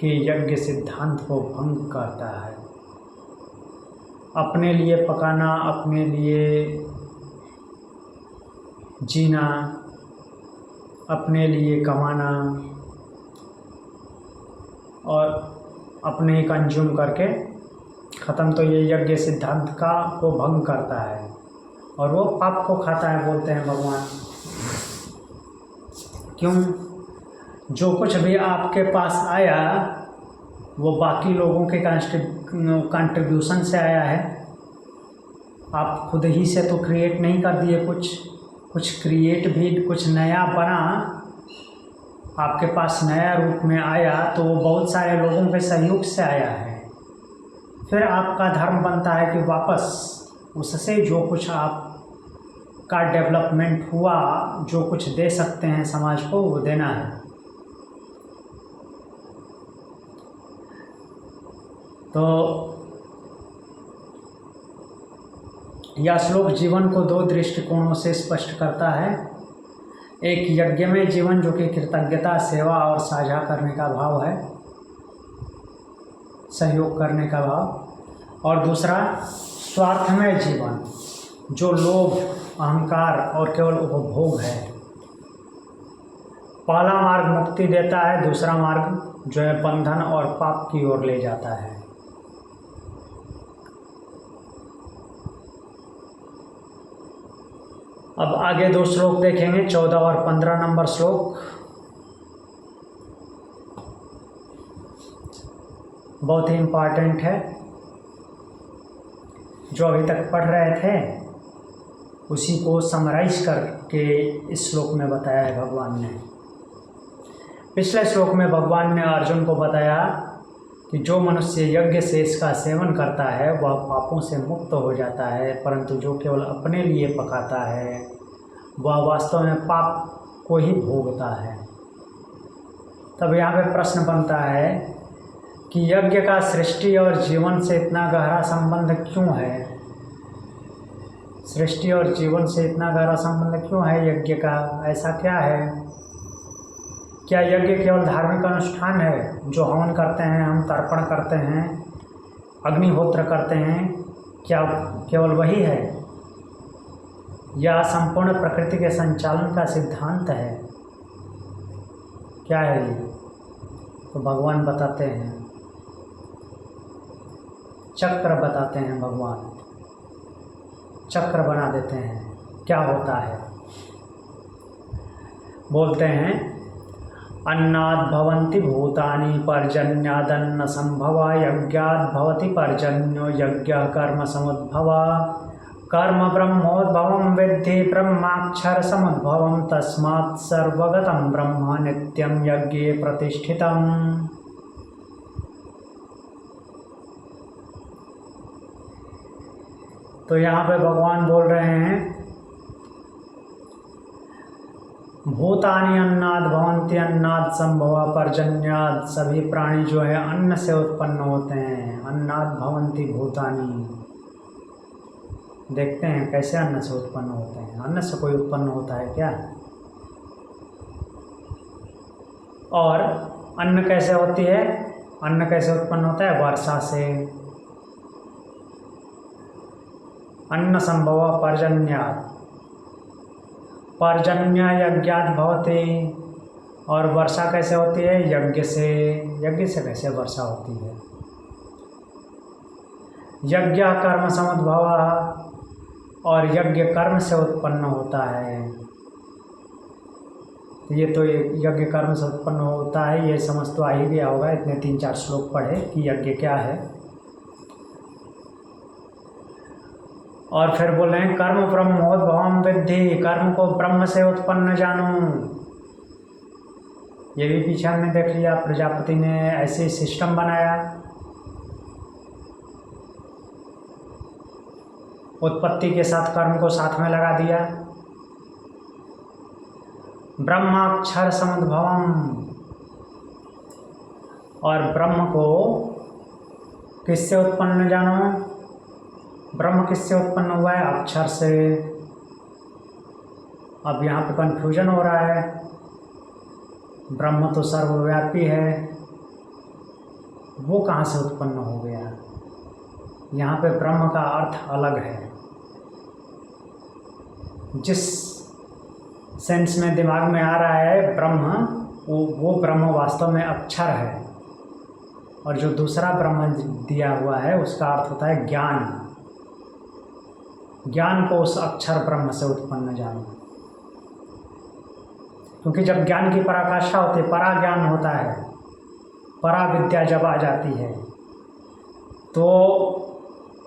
के यज्ञ सिद्धांत को भंग करता है। अपने लिए पकाना, अपने लिए जीना, अपने लिए कमाना और अपने ही कंज्यूम करके ख़त्म, तो ये यज्ञ सिद्धांत का को भंग करता है और वो पाप को खाता है, बोलते हैं भगवान। क्यों? जो कुछ भी आपके पास आया वो बाकी लोगों के कंट्रीब्यूशन से आया है। आप खुद ही से तो क्रिएट नहीं कर दिए, कुछ क्रिएट भी, कुछ नया बना, आपके पास नया रूप में आया तो वो बहुत सारे लोगों के सहयोग से आया है। फिर आपका धर्म बनता है कि वापस उससे जो कुछ आपका डेवलपमेंट हुआ, जो कुछ दे सकते हैं समाज को, वो देना है। तो यह श्लोक जीवन को दो दृष्टिकोणों से स्पष्ट करता है। एक यज्ञमय जीवन जो कि कृतज्ञता, सेवा और साझा करने का भाव है, सहयोग करने का भाव, और दूसरा स्वार्थमय जीवन जो लोभ, अहंकार और केवल उपभोग है। पहला मार्ग मुक्ति देता है, दूसरा मार्ग जो है बंधन और पाप की ओर ले जाता है। अब आगे दो श्लोक देखेंगे, 14 और 15 नंबर श्लोक। बहुत ही इम्पॉर्टेंट है, जो अभी तक पढ़ रहे थे उसी को समराइज करके इस श्लोक में बताया है भगवान ने। पिछले श्लोक में भगवान ने अर्जुन को बताया कि जो मनुष्य यज्ञ से इसका सेवन करता है वह पापों से मुक्त हो जाता है, परंतु जो केवल अपने लिए पकाता है वह वास्तव में पाप को ही भोगता है। तब यहाँ पे प्रश्न बनता है कि यज्ञ का सृष्टि और जीवन से इतना गहरा संबंध क्यों है? सृष्टि और जीवन से इतना गहरा संबंध क्यों है यज्ञ का? ऐसा क्या है? क्या यज्ञ केवल धार्मिक अनुष्ठान है जो हवन करते हैं, हम तर्पण करते हैं, अग्निहोत्र करते हैं, क्या केवल वही है? या संपूर्ण प्रकृति के संचालन का सिद्धांत है? क्या है ये? तो भगवान बताते हैं, चक्र बताते हैं भगवान, चक्र बना देते हैं। क्या होता है? बोलते हैं अन्नाद् भवन्ति भूतानि पर्जन्यादन्न संभवा यज्ञाद् भवति पर्जन्यो यज्ञः कर्म समुद्भवा कर्म ब्रह्मोद्भवं विद्धि ब्रह्माक्षर समुद्भवं तस्मात् सर्वगतं ब्रह्म नित्यं यज्ञे प्रतिष्ठितम्। तो यहाँ पे भगवान बोल रहे हैं भूतानि अन्नाद् भवन्ति अन्नाद् संभवा पर्जन्याद्, सभी प्राणी जो है अन्न से उत्पन्न होते हैं। अन्नाद् भवन्ति भूतानि, देखते हैं कैसे अन्न से उत्पन्न होते हैं। अन्न से कोई उत्पन्न होता है क्या? और अन्न कैसे होती है? अन्न कैसे उत्पन्न होता है? वर्षा से। अन्न संभवा पर्जन्याद्, पर्जन्य यज्ञाद् भवति, और वर्षा कैसे होती है? यज्ञ से। यज्ञ से कैसे वर्षा होती है? यज्ञ कर्म समुद्भवः, और यज्ञ कर्म से उत्पन्न होता है। ये तो यज्ञ कर्म से उत्पन्न होता है, ये समझ तो आ ही गया होगा, इतने 3-4 श्लोक पढ़े कि यज्ञ क्या है। और फिर बोल रहे हैं कर्म ब्रह्मोद्भवं विद्धि, कर्म को ब्रह्म से उत्पन्न जानो। ये भी पीछे हमने देख लिया, प्रजापति ने ऐसे सिस्टम बनाया, उत्पत्ति के साथ कर्म को साथ में लगा दिया। ब्रह्माक्षर समुद्भवम, और ब्रह्म को किससे उत्पन्न जानो? ब्रह्म किससे उत्पन्न हुआ है? अक्षर से। अब यहाँ पे कन्फ्यूजन हो रहा है, ब्रह्म तो सर्वव्यापी है, वो कहाँ से उत्पन्न हो गया। यहाँ पे ब्रह्म का अर्थ अलग है। जिस सेंस में दिमाग में आ रहा है ब्रह्म, वो ब्रह्म वास्तव में अक्षर है, और जो दूसरा ब्रह्म दिया हुआ है उसका अर्थ होता है ज्ञान। ज्ञान को उस अक्षर ब्रह्म से उत्पन्न जानो, क्योंकि जब ज्ञान की पराकाष्ठा होती है, परा ज्ञान होता है, परा विद्या जब आ जाती है, तो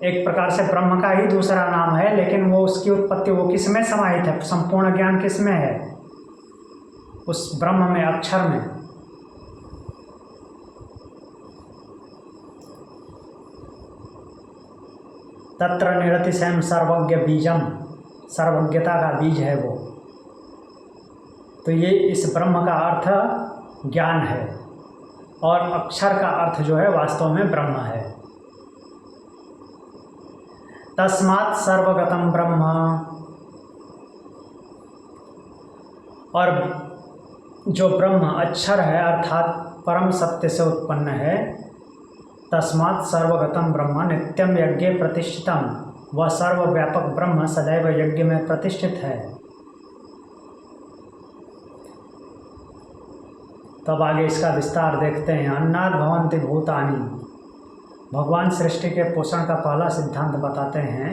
एक प्रकार से ब्रह्म का ही दूसरा नाम है, लेकिन वो उसकी उत्पत्ति वो किस में समाहित है, संपूर्ण ज्ञान किस में है, उस ब्रह्म में, अक्षर में। तत्र निरतिशयम सर्वज्ञ बीजम, सर्वज्ञता का बीज है वो। तो ये इस ब्रह्म का अर्थ ज्ञान है, और अक्षर का अर्थ जो है वास्तव में ब्रह्म है। तस्मात् सर्वगतम ब्रह्म, और जो ब्रह्म अक्षर है अर्थात परम सत्य से उत्पन्न है, तस्मात् सर्वगतम ब्रह्म नित्यम यज्ञे प्रतिष्ठितम, वह सर्वव्यापक ब्रह्म सदैव यज्ञ में प्रतिष्ठित है। तब आगे इसका विस्तार देखते हैं। अन्नाद भवन्ति भूतानि, भगवान सृष्टि के पोषण का पहला सिद्धांत बताते हैं।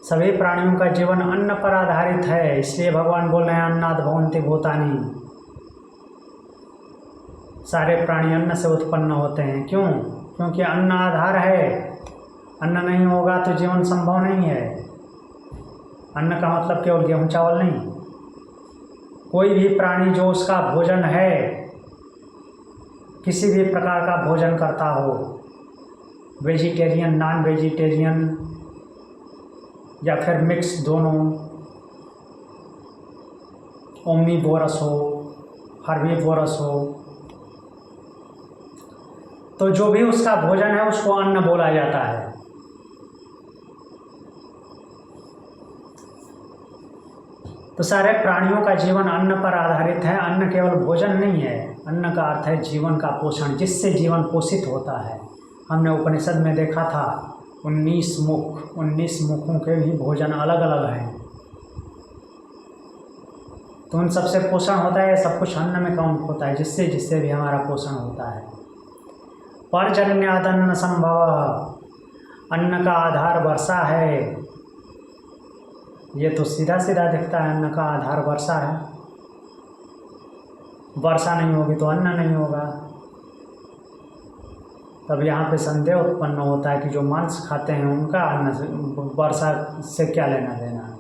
सभी प्राणियों का जीवन अन्न पर आधारित है, इसलिए भगवान बोल रहे हैं अन्नाद भवन्ति भूतानि। सारे प्राणी अन्न से उत्पन्न होते हैं। क्यों? क्योंकि अन्न आधार है। अन्न नहीं होगा तो जीवन संभव नहीं है। अन्न का मतलब केवल गेहूं चावल नहीं, कोई भी प्राणी जो उसका भोजन है, किसी भी प्रकार का भोजन करता हो, वेजिटेरियन, नॉन वेजिटेरियन या फिर मिक्स दोनों, ओमनीवोरस हो, हर्बीवोरस हो, तो जो भी उसका भोजन है उसको अन्न बोला जाता है। तो सारे प्राणियों का जीवन अन्न पर आधारित है। अन्न केवल भोजन नहीं है, अन्न का अर्थ है जीवन का पोषण, जिससे जीवन पोषित होता है। हमने उपनिषद में देखा था 19 मुख, 19 मुखों के भी भोजन अलग अलग हैं। तो उन सबसे पोषण होता है, सब कुछ अन्न में काउंट होता है, जिससे भी हमारा पोषण होता है। पर्जन्यादन्न संभव, अन्न का आधार वर्षा है। ये तो सीधा सीधा दिखता है, अन्न का आधार वर्षा है। वर्षा नहीं होगी तो अन्न नहीं होगा। तब यहाँ पे संदेह उत्पन्न होता है कि जो मांस खाते हैं उनका अन्न से, वर्षा से क्या लेना देना।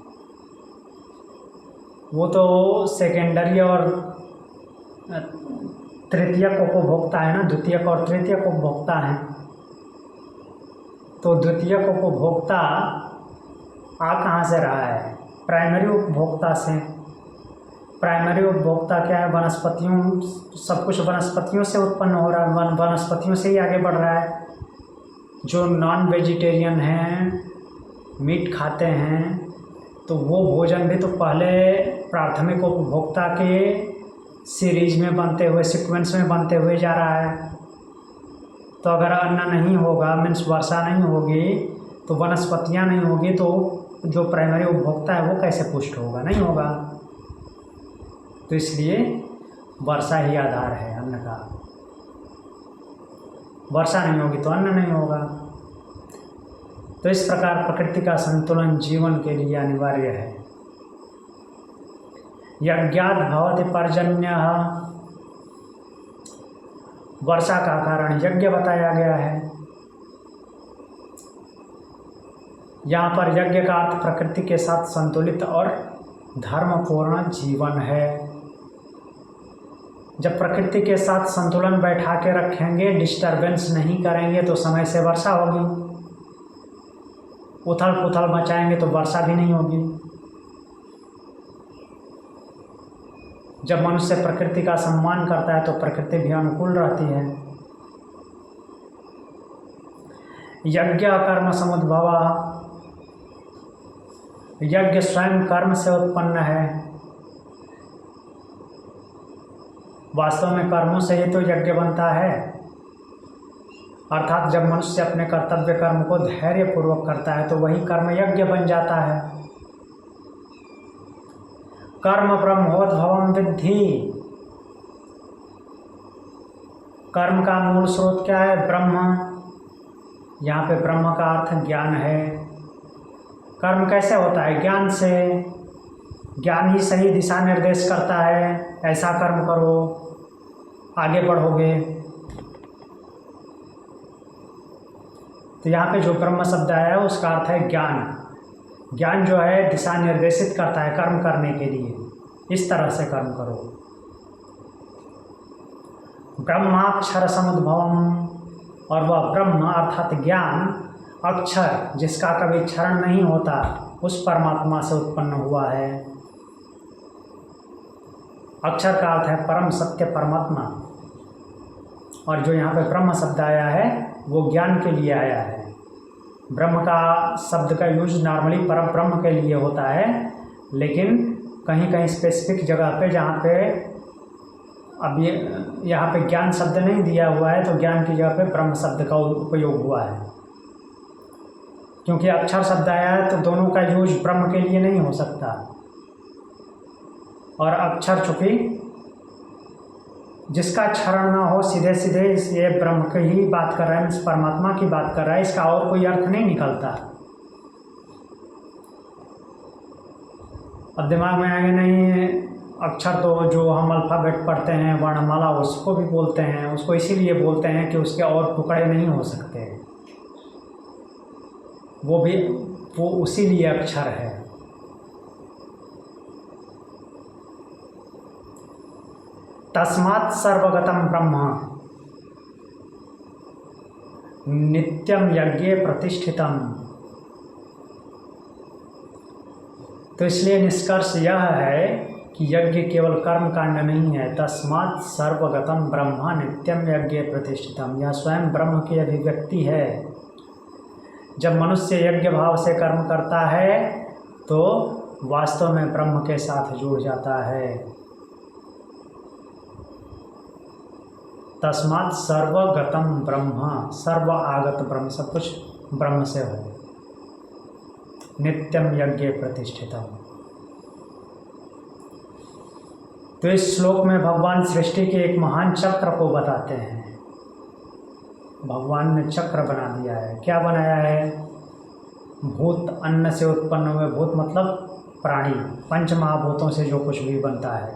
वो तो सेकेंडरी और तृतीयक उपभोक्ता है ना, द्वितीयक और तृतीयक उपभोक्ता है। तो द्वितीयक उपभोक्ता आ कहाँ से रहा है? प्राइमरी उपभोक्ता से। प्राइमरी उपभोक्ता क्या है? वनस्पतियों, सब कुछ वनस्पतियों से उत्पन्न हो रहा है, वनस्पतियों से ही आगे बढ़ रहा है। जो नॉन वेजिटेरियन हैं, मीट खाते हैं, तो वो भोजन भी तो पहले प्राथमिक उपभोक्ता के सीरीज में बनते हुए, सीक्वेंस में बनते हुए जा रहा है। तो अगर अन्न नहीं होगा, मीन्स वर्षा नहीं होगी, तो वनस्पतियाँ नहीं होगी, तो जो प्राइमरी उपभोक्ता है वो कैसे पुष्ट होगा? नहीं होगा। तो इसलिए वर्षा ही आधार है अन्न का। वर्षा नहीं होगी तो अन्न नहीं होगा। तो इस प्रकार प्रकृति का संतुलन जीवन के लिए अनिवार्य है। यज्ञात् भवति पर्जन्यः, वर्षा का कारण यज्ञ बताया गया है। यहाँ पर यज्ञ का अर्थ प्रकृति के साथ संतुलित और धर्मपूर्ण जीवन है। जब प्रकृति के साथ संतुलन बैठा के रखेंगे, डिस्टरबेंस नहीं करेंगे, तो समय से वर्षा होगी। उथल पुथल मचाएंगे तो वर्षा भी नहीं होगी। जब मनुष्य प्रकृति का सम्मान करता है तो प्रकृति भी अनुकूल रहती है। यज्ञ कर्म समुद्भव, यज्ञ स्वयं कर्म से उत्पन्न है। वास्तव में कर्मों से ही तो यज्ञ बनता है। अर्थात जब मनुष्य अपने कर्तव्य कर्म को धैर्यपूर्वक करता है तो वही कर्म यज्ञ बन जाता है। कर्म ब्रह्मोद्भवम विद्धि, कर्म का मूल स्रोत क्या है? ब्रह्म। यहाँ पे ब्रह्म का अर्थ ज्ञान है। कर्म कैसे होता है? ज्ञान से। ज्ञान ही सही दिशा निर्देश करता है, ऐसा कर्म करो आगे बढ़ोगे। तो यहाँ पे जो ब्रह्म शब्द आया है उसका अर्थ है ज्ञान। ज्ञान जो है दिशा निर्देशित करता है कर्म करने के लिए, इस तरह से कर्म करो। ब्रह्माक्षर समुद्भवम, और वह ब्रह्म अर्थात ज्ञान अक्षर जिसका कभी क्षरण नहीं होता उस परमात्मा से उत्पन्न हुआ है। अक्षर का अर्थ है परम सत्य परमात्मा, और जो यहाँ पे ब्रह्म शब्द आया है वो ज्ञान के लिए आया है। ब्रह्म का शब्द का यूज नॉर्मली परम ब्रह्म के लिए होता है, लेकिन कहीं कहीं स्पेसिफिक जगह पे जहाँ पे अब ये यहाँ पे ज्ञान शब्द नहीं दिया हुआ है तो ज्ञान की जगह पे ब्रह्म शब्द का उपयोग हुआ है। क्योंकि अक्षर शब्द आया है तो दोनों का यूज ब्रह्म के लिए नहीं हो सकता, और अक्षर चूँकि जिसका क्षरण ना हो सीधे सीधे ये ब्रह्म की ही बात कर रहा है, इस परमात्मा की बात कर रहा है, इसका और कोई अर्थ नहीं निकलता। अब दिमाग में आगे नहीं, अक्षर तो जो हम अल्फ़ाबेट पढ़ते हैं वर्णमाला उसको भी बोलते हैं, उसको इसीलिए बोलते हैं कि उसके और टुकड़े नहीं हो सकते, वो उसीलिए अक्षर है। तस्मात् सर्वगतं ब्रह्म नित्यम यज्ञे प्रतिष्ठितम। तो इसलिए निष्कर्ष यह है कि यज्ञ केवल कर्म कांड नहीं है। तस्मात् सर्वगतं ब्रह्म नित्यम यज्ञे प्रतिष्ठितम, यह स्वयं ब्रह्म की अभिव्यक्ति है। जब मनुष्य यज्ञ भाव से कर्म करता है तो वास्तव में ब्रह्म के साथ जुड़ जाता है। तस्मात् सर्वगतं ब्रह्म, सर्व आगत ब्रह्म, सब कुछ ब्रह्म से है। नित्यम यज्ञे प्रतिष्ठितम। तो इस श्लोक में भगवान सृष्टि के एक महान चक्र को बताते हैं। भगवान ने चक्र बना दिया है। क्या बनाया है? भूत, अन्न से उत्पन्न हुए, भूत मतलब प्राणी, पंच महाभूतों से जो कुछ भी बनता है,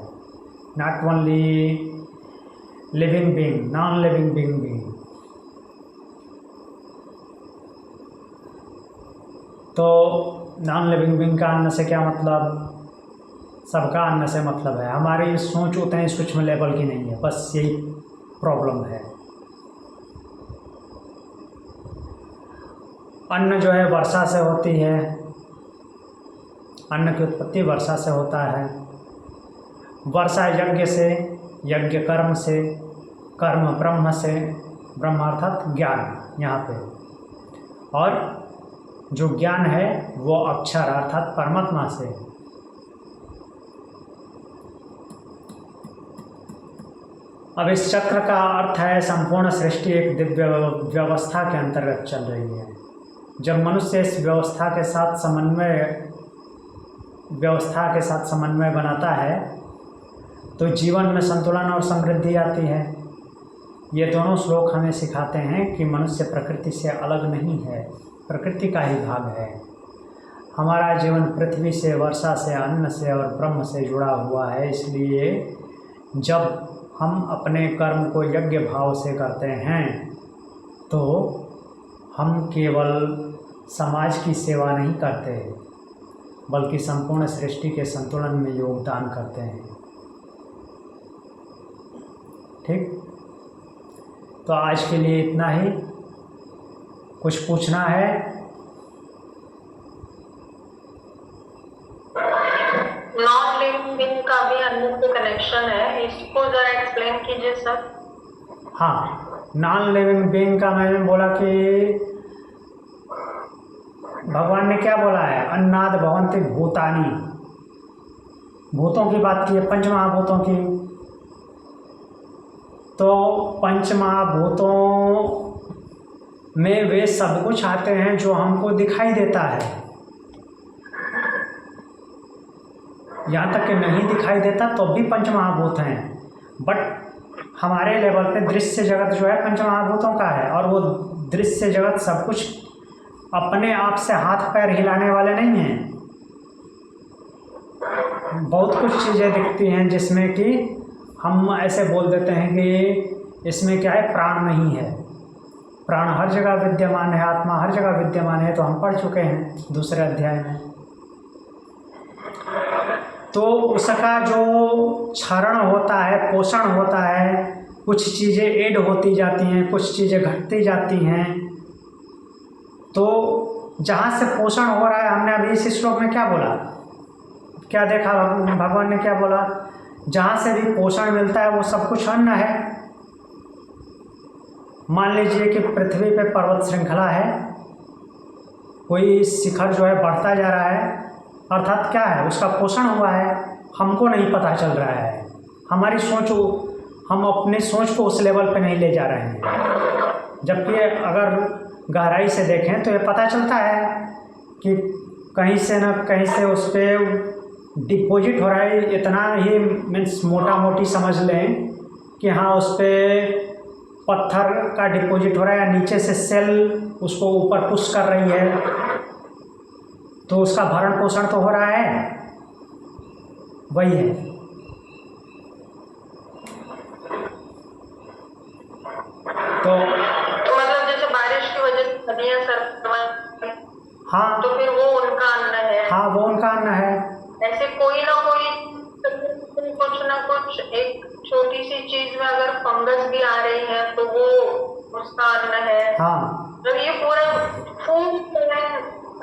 not only living being, non living being भी। तो नॉन लिविंग बीइंग का अन्न से क्या मतलब? सबका अन्न से मतलब है। हमारी सोच उतने सूक्ष्म लेवल की नहीं है, बस यही प्रॉब्लम है। अन्न जो है वर्षा से होती है, अन्न की उत्पत्ति वर्षा से होता है। वर्षा यज्ञ से, यज्ञ कर्म से, कर्म ब्रह्म से, ब्रह्म अर्थात ज्ञान यहाँ पे, और जो ज्ञान है वो अक्षर अर्थात परमात्मा से। अब इस चक्र का अर्थ है संपूर्ण सृष्टि एक दिव्य व्यवस्था के अंतर्गत चल रही है। जब मनुष्य इस व्यवस्था के साथ समन्वय बनाता है तो जीवन में संतुलन और समृद्धि आती है। ये दोनों श्लोक हमें सिखाते हैं कि मनुष्य प्रकृति से अलग नहीं है, प्रकृति का ही भाग है। हमारा जीवन पृथ्वी से, वर्षा से, अन्न से और ब्रह्म से जुड़ा हुआ है। इसलिए जब हम अपने कर्म को यज्ञ भाव से करते हैं तो हम केवल समाज की सेवा नहीं करते, बल्कि संपूर्ण सृष्टि के संतुलन में योगदान करते हैं। ठीक, तो आज के लिए इतना ही। कुछ पूछना है? नॉन लिविंग बीइंग का भी अन्न से कनेक्शन है, इसको जरा एक्सप्लेन कीजिए सर। हाँ, नॉन लिविंग बीइंग का मैंने बोला कि भगवान ने क्या बोला है? अन्नाद भवन्ति भूतानि, भूतों की बात की है, पंच महाभूतों की। तो पंच महाभूतों में वे सब कुछ आते हैं जो हमको दिखाई देता है। यहाँ तक कि नहीं दिखाई देता तो भी पंच महाभूत हैं, बट हमारे लेवल पे दृश्य जगत जो है पंच महाभूतों का है, और वो दृश्य जगत सब कुछ अपने आप से हाथ पैर हिलाने वाले नहीं हैं। बहुत कुछ चीज़ें दिखती हैं जिसमें कि हम ऐसे बोल देते हैं कि इसमें क्या है, प्राण नहीं है। प्राण हर जगह विद्यमान है, आत्मा हर जगह विद्यमान है, तो हम पढ़ चुके हैं दूसरे अध्याय में। तो उसका जो क्षरण होता है, पोषण होता है, कुछ चीज़ें ऐड होती जाती हैं, कुछ चीज़ें घटती जाती हैं। तो जहाँ से पोषण हो रहा है, हमने अभी इस श्लोक में क्या बोला, क्या देखा, भगवान ने क्या बोला, जहाँ से भी पोषण मिलता है वो सब कुछ अन्न है। मान लीजिए कि पृथ्वी पे पर्वत श्रृंखला है, कोई शिखर जो है बढ़ता जा रहा है, अर्थात क्या है, उसका पोषण हुआ है, हमको नहीं पता चल रहा है। हमारी सोच, हम अपनी सोच को उस लेवल पे नहीं ले जा रहे हैं। जबकि अगर गहराई से देखें तो ये पता चलता है कि कहीं से न कहीं से उस पर डिपॉजिट हो रहा है। इतना ही मीन्स मोटा मोटी समझ लें कि हाँ, उस पर पत्थर का डिपॉजिट हो रहा है, या नीचे से सेल उसको ऊपर पुश कर रही है, तो उसका भरण पोषण तो हो रहा है, वही है। तो मतलब जैसे बारिश की वजह से नदियां सर, हाँ, तो फिर वो उनका अन्न है। हाँ, वो उनका अन्न है। ऐसे कोई ना कोई कुछ ना कुछ एक छोटी सी चीज में अगर फंगस भी आ रही है तो वो उसका अन्न है। हाँ, तो ये पूरा फूड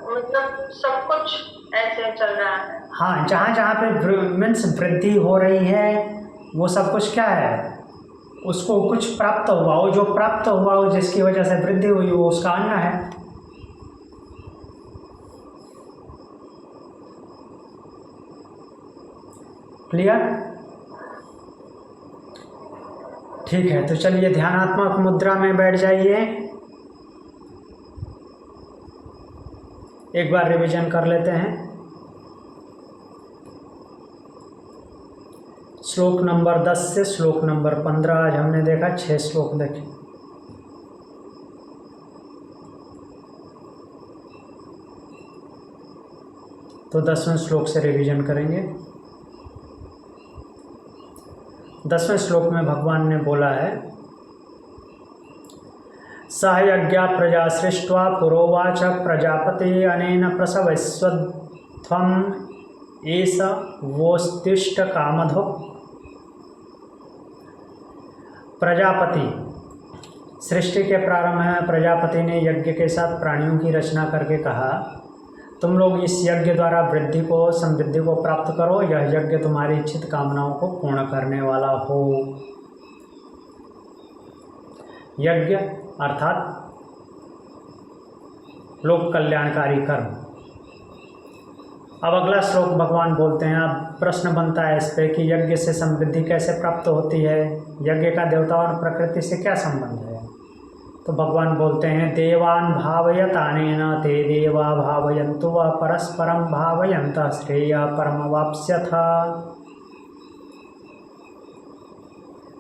मतलब सब कुछ ऐसे चल रहा है। हाँ, जहाँ जहाँ पे मीन्स वृद्धि हो रही है वो सब कुछ क्या है, उसको कुछ प्राप्त हुआ, वो जो प्राप्त हुआ वो जिसकी वजह से वृद्धि हुई वो उसका अन्न है। क्लियर? ठीक है, तो चलिए ध्यानात्मक मुद्रा में बैठ जाइए। एक बार रिवीजन कर लेते हैं। श्लोक नंबर 10 से श्लोक नंबर 15 आज हमने देखा, 6 श्लोक देखे। तो 10वें श्लोक से रिवीजन करेंगे। 10वें श्लोक में भगवान ने बोला है, सह यज्ञा प्रजा सृष्ट्वा पुरोवाच प्रजापति अनेन प्रसवस्वध्वम एष वोस्तिष्ठ कामधो। प्रजापति, सृष्टि के प्रारंभ में प्रजापति ने यज्ञ के साथ प्राणियों की रचना करके कहा, तुम लोग इस यज्ञ द्वारा वृद्धि को, समृद्धि को प्राप्त करो, यह यज्ञ तुम्हारी इच्छित कामनाओं को पूर्ण करने वाला हो। यज्ञ अर्थात लोक कल्याणकारी कर्म। अब अगला श्लोक भगवान बोलते हैं, अब प्रश्न बनता है इस पे कि यज्ञ से समृद्धि कैसे प्राप्त होती है, यज्ञ का देवता और प्रकृति से क्या संबंध है। तो भगवान बोलते हैं, देवान् भावयतानेन ते देवा भावयन्तु वा परस्परं भावयन्तः श्रेय परमवाप्स्यथ।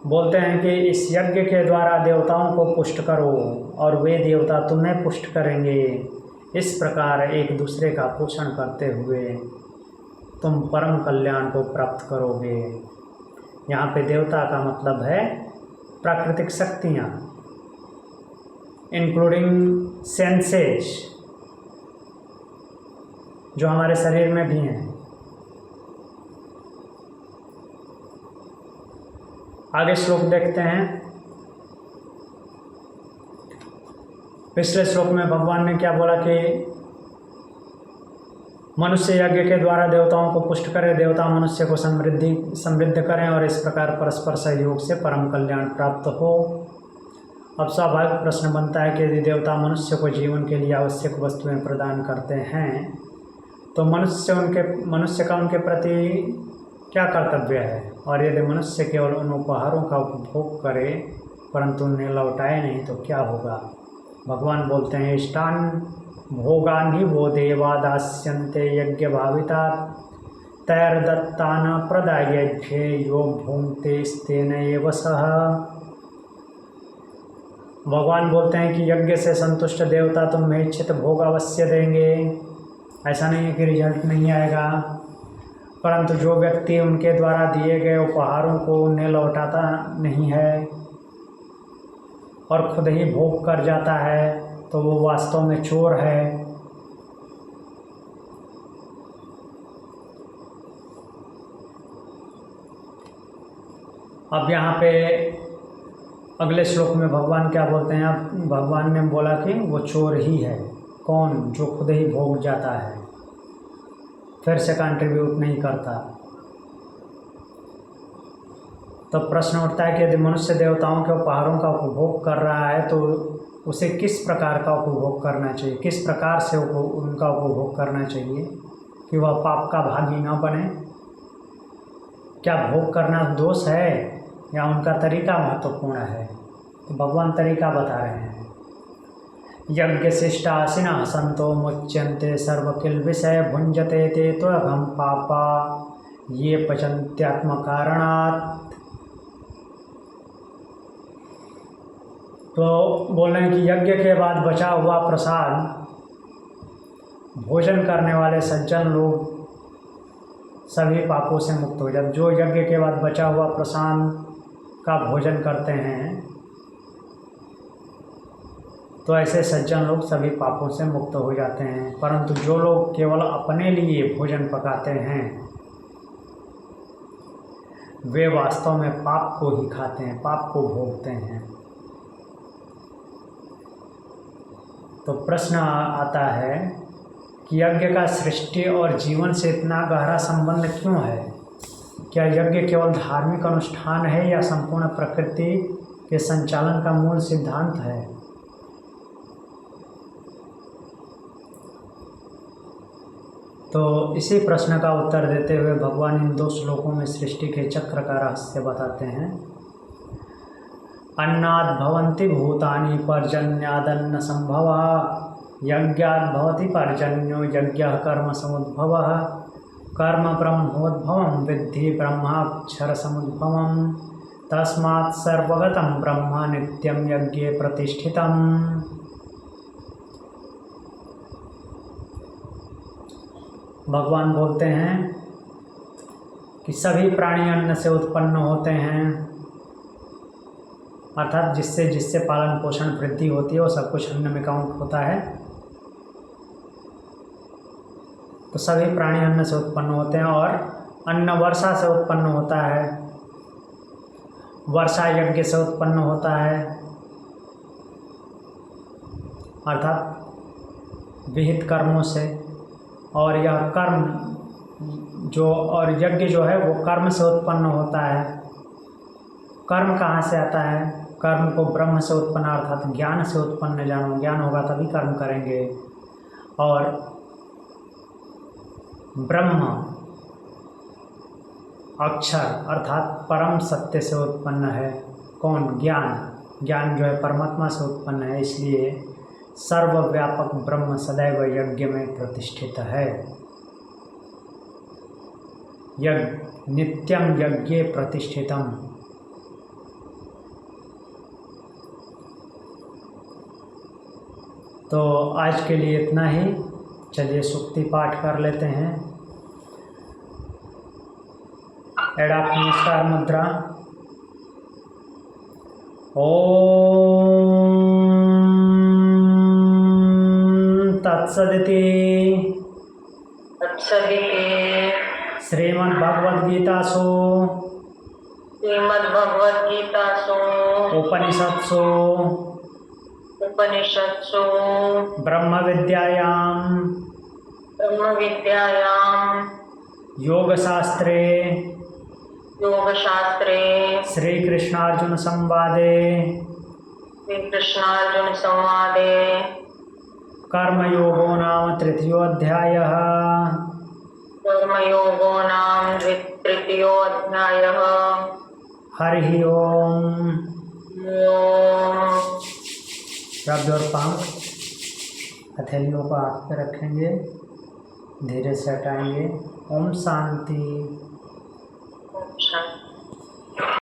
बोलते हैं कि इस यज्ञ के द्वारा देवताओं को पुष्ट करो और वे देवता तुम्हें पुष्ट करेंगे। इस प्रकार एक दूसरे का पोषण करते हुए तुम परम कल्याण को प्राप्त करोगे। यहाँ पे देवता का मतलब है प्राकृतिक शक्तियाँ, इंक्लूडिंग सेंसेस जो हमारे शरीर में भी हैं। आगे श्लोक देखते हैं। पिछले श्लोक में भगवान ने क्या बोला कि मनुष्य यज्ञ के द्वारा देवताओं को पुष्ट करे, देवता मनुष्य को समृद्ध करें और इस प्रकार परस्पर सहयोग से परम कल्याण प्राप्त हो। अब स्वाभाविक प्रश्न बनता है कि यदि देवता मनुष्य को जीवन के लिए आवश्यक वस्तुएं प्रदान करते हैं तो मनुष्य का उनके प्रति क्या कर्तव्य है, और यदि मनुष्य केवल उन उपहारों का उपभोग करे परंतु उन्हें लौटाए नहीं तो क्या होगा। भगवान बोलते हैं इष्टान भोगान ही वो देवा दास्यन्ते यज्ञ भाविता तैर्दत्तान प्रदायज्ञे यो भूंगते स्तेन एव सह। भगवान बोलते हैं कि यज्ञ से संतुष्ट देवता तुम्हें इच्छित भोग अवश्य देंगे। ऐसा नहीं है कि रिजल्ट नहीं आएगा, परंतु जो व्यक्ति उनके द्वारा दिए गए उपहारों को उन्हें लौटाता नहीं है और खुद ही भोग कर जाता है तो वो वास्तव में चोर है। अब यहाँ पे अगले श्लोक में भगवान क्या बोलते हैं? अब भगवान ने बोला कि वो चोर ही है। कौन? जो खुद ही भोग जाता है, फिर से कंट्रीब्यूट नहीं करता। तो प्रश्न उठता है कि यदि मनुष्य देवताओं के उपहारों का उपभोग कर रहा है तो उसे किस प्रकार का उपभोग करना चाहिए, किस प्रकार से उनका उपभोग करना चाहिए कि वह पाप का भागी न बने? क्या भोग करना दोष है या उनका तरीका महत्वपूर्ण है? तो भगवान तरीका बता रहे हैं। यज्ञ शिष्टासिना संतो मुच्यन्ते सर्वकिल विषय भुंजते ते त्वघम पापा ये पचन्त्यात्म कारणात्। तो बोल रहे हैं कि यज्ञ के बाद बचा हुआ प्रसाद भोजन करने वाले सज्जन लोग सभी पापों से मुक्त हो जाते। जो यज्ञ के बाद बचा हुआ प्रसाद का भोजन करते हैं तो ऐसे सज्जन लोग सभी पापों से मुक्त हो जाते हैं। परंतु जो लोग केवल अपने लिए भोजन पकाते हैं वे वास्तव में पाप को ही खाते हैं, पाप को भोगते हैं। तो प्रश्न आता है कि यज्ञ का सृष्टि और जीवन से इतना गहरा संबंध क्यों है? क्या यज्ञ केवल धार्मिक अनुष्ठान है या संपूर्ण प्रकृति के संचालन का मूल सिद्धांत है? तो इसी प्रश्न का उत्तर देते हुए भगवान इन 2 श्लोकों में सृष्टि के चक्र का रहस्य बताते हैं। अन्नाद् भवन्ति भूतानि पर्जन्यादन्न संभवः यज्ञाद् भवति पर्जन्यो यज्ञः कर्म समुद्भवः कर्म ब्रह्मोद्भवं विद्धि ब्रह्माक्षर समुद्भवं तस्मात् सर्वगतं ब्रह्म नित्यं यज्ञे प्रतिष्ठितम्। भगवान बोलते हैं कि सभी प्राणी अन्न से उत्पन्न होते हैं, अर्थात जिससे जिससे पालन पोषण वृद्धि होती है वो सब कुछ अन्न में काउंट होता है। तो सभी प्राणी अन्न से उत्पन्न होते हैं और अन्न वर्षा से उत्पन्न होता है, वर्षा यज्ञ से उत्पन्न होता है, अर्थात विहित कर्मों से। और यह कर्म जो और यज्ञ जो है वो कर्म से उत्पन्न होता है। कर्म कहाँ से आता है? कर्म को ब्रह्म से उत्पन्न अर्थात ज्ञान से उत्पन्न जानो। ज्ञान होगा तभी कर्म करेंगे। और ब्रह्म अक्षर अर्थात परम सत्य से उत्पन्न है। कौन? ज्ञान। ज्ञान जो है परमात्मा से उत्पन्न है, इसलिए सर्वव्यापक ब्रह्म सदैव यज्ञ में प्रतिष्ठित है। यज्ञ नित्यम यज्ञे प्रतिष्ठितम। तो आज के लिए इतना ही। चलिए सुक्ति पाठ कर लेते हैं। एडाप्ट नमस्कार मुद्रा। ओम तत्सदिति श्रीमद्भगवद्गीतासु उपनिषत्सु ब्रह्म विद्यायां योगशास्त्रे श्रीकृष्णार्जुन संवादे कर्मयोगो नाम तृतीयोऽध्यायः। हरिः ओम। शब्द और पंख। हथेलियों को हाथ पे रखेंगे, धीरे से हटाएंगे। ओम शांति। ओम शांति।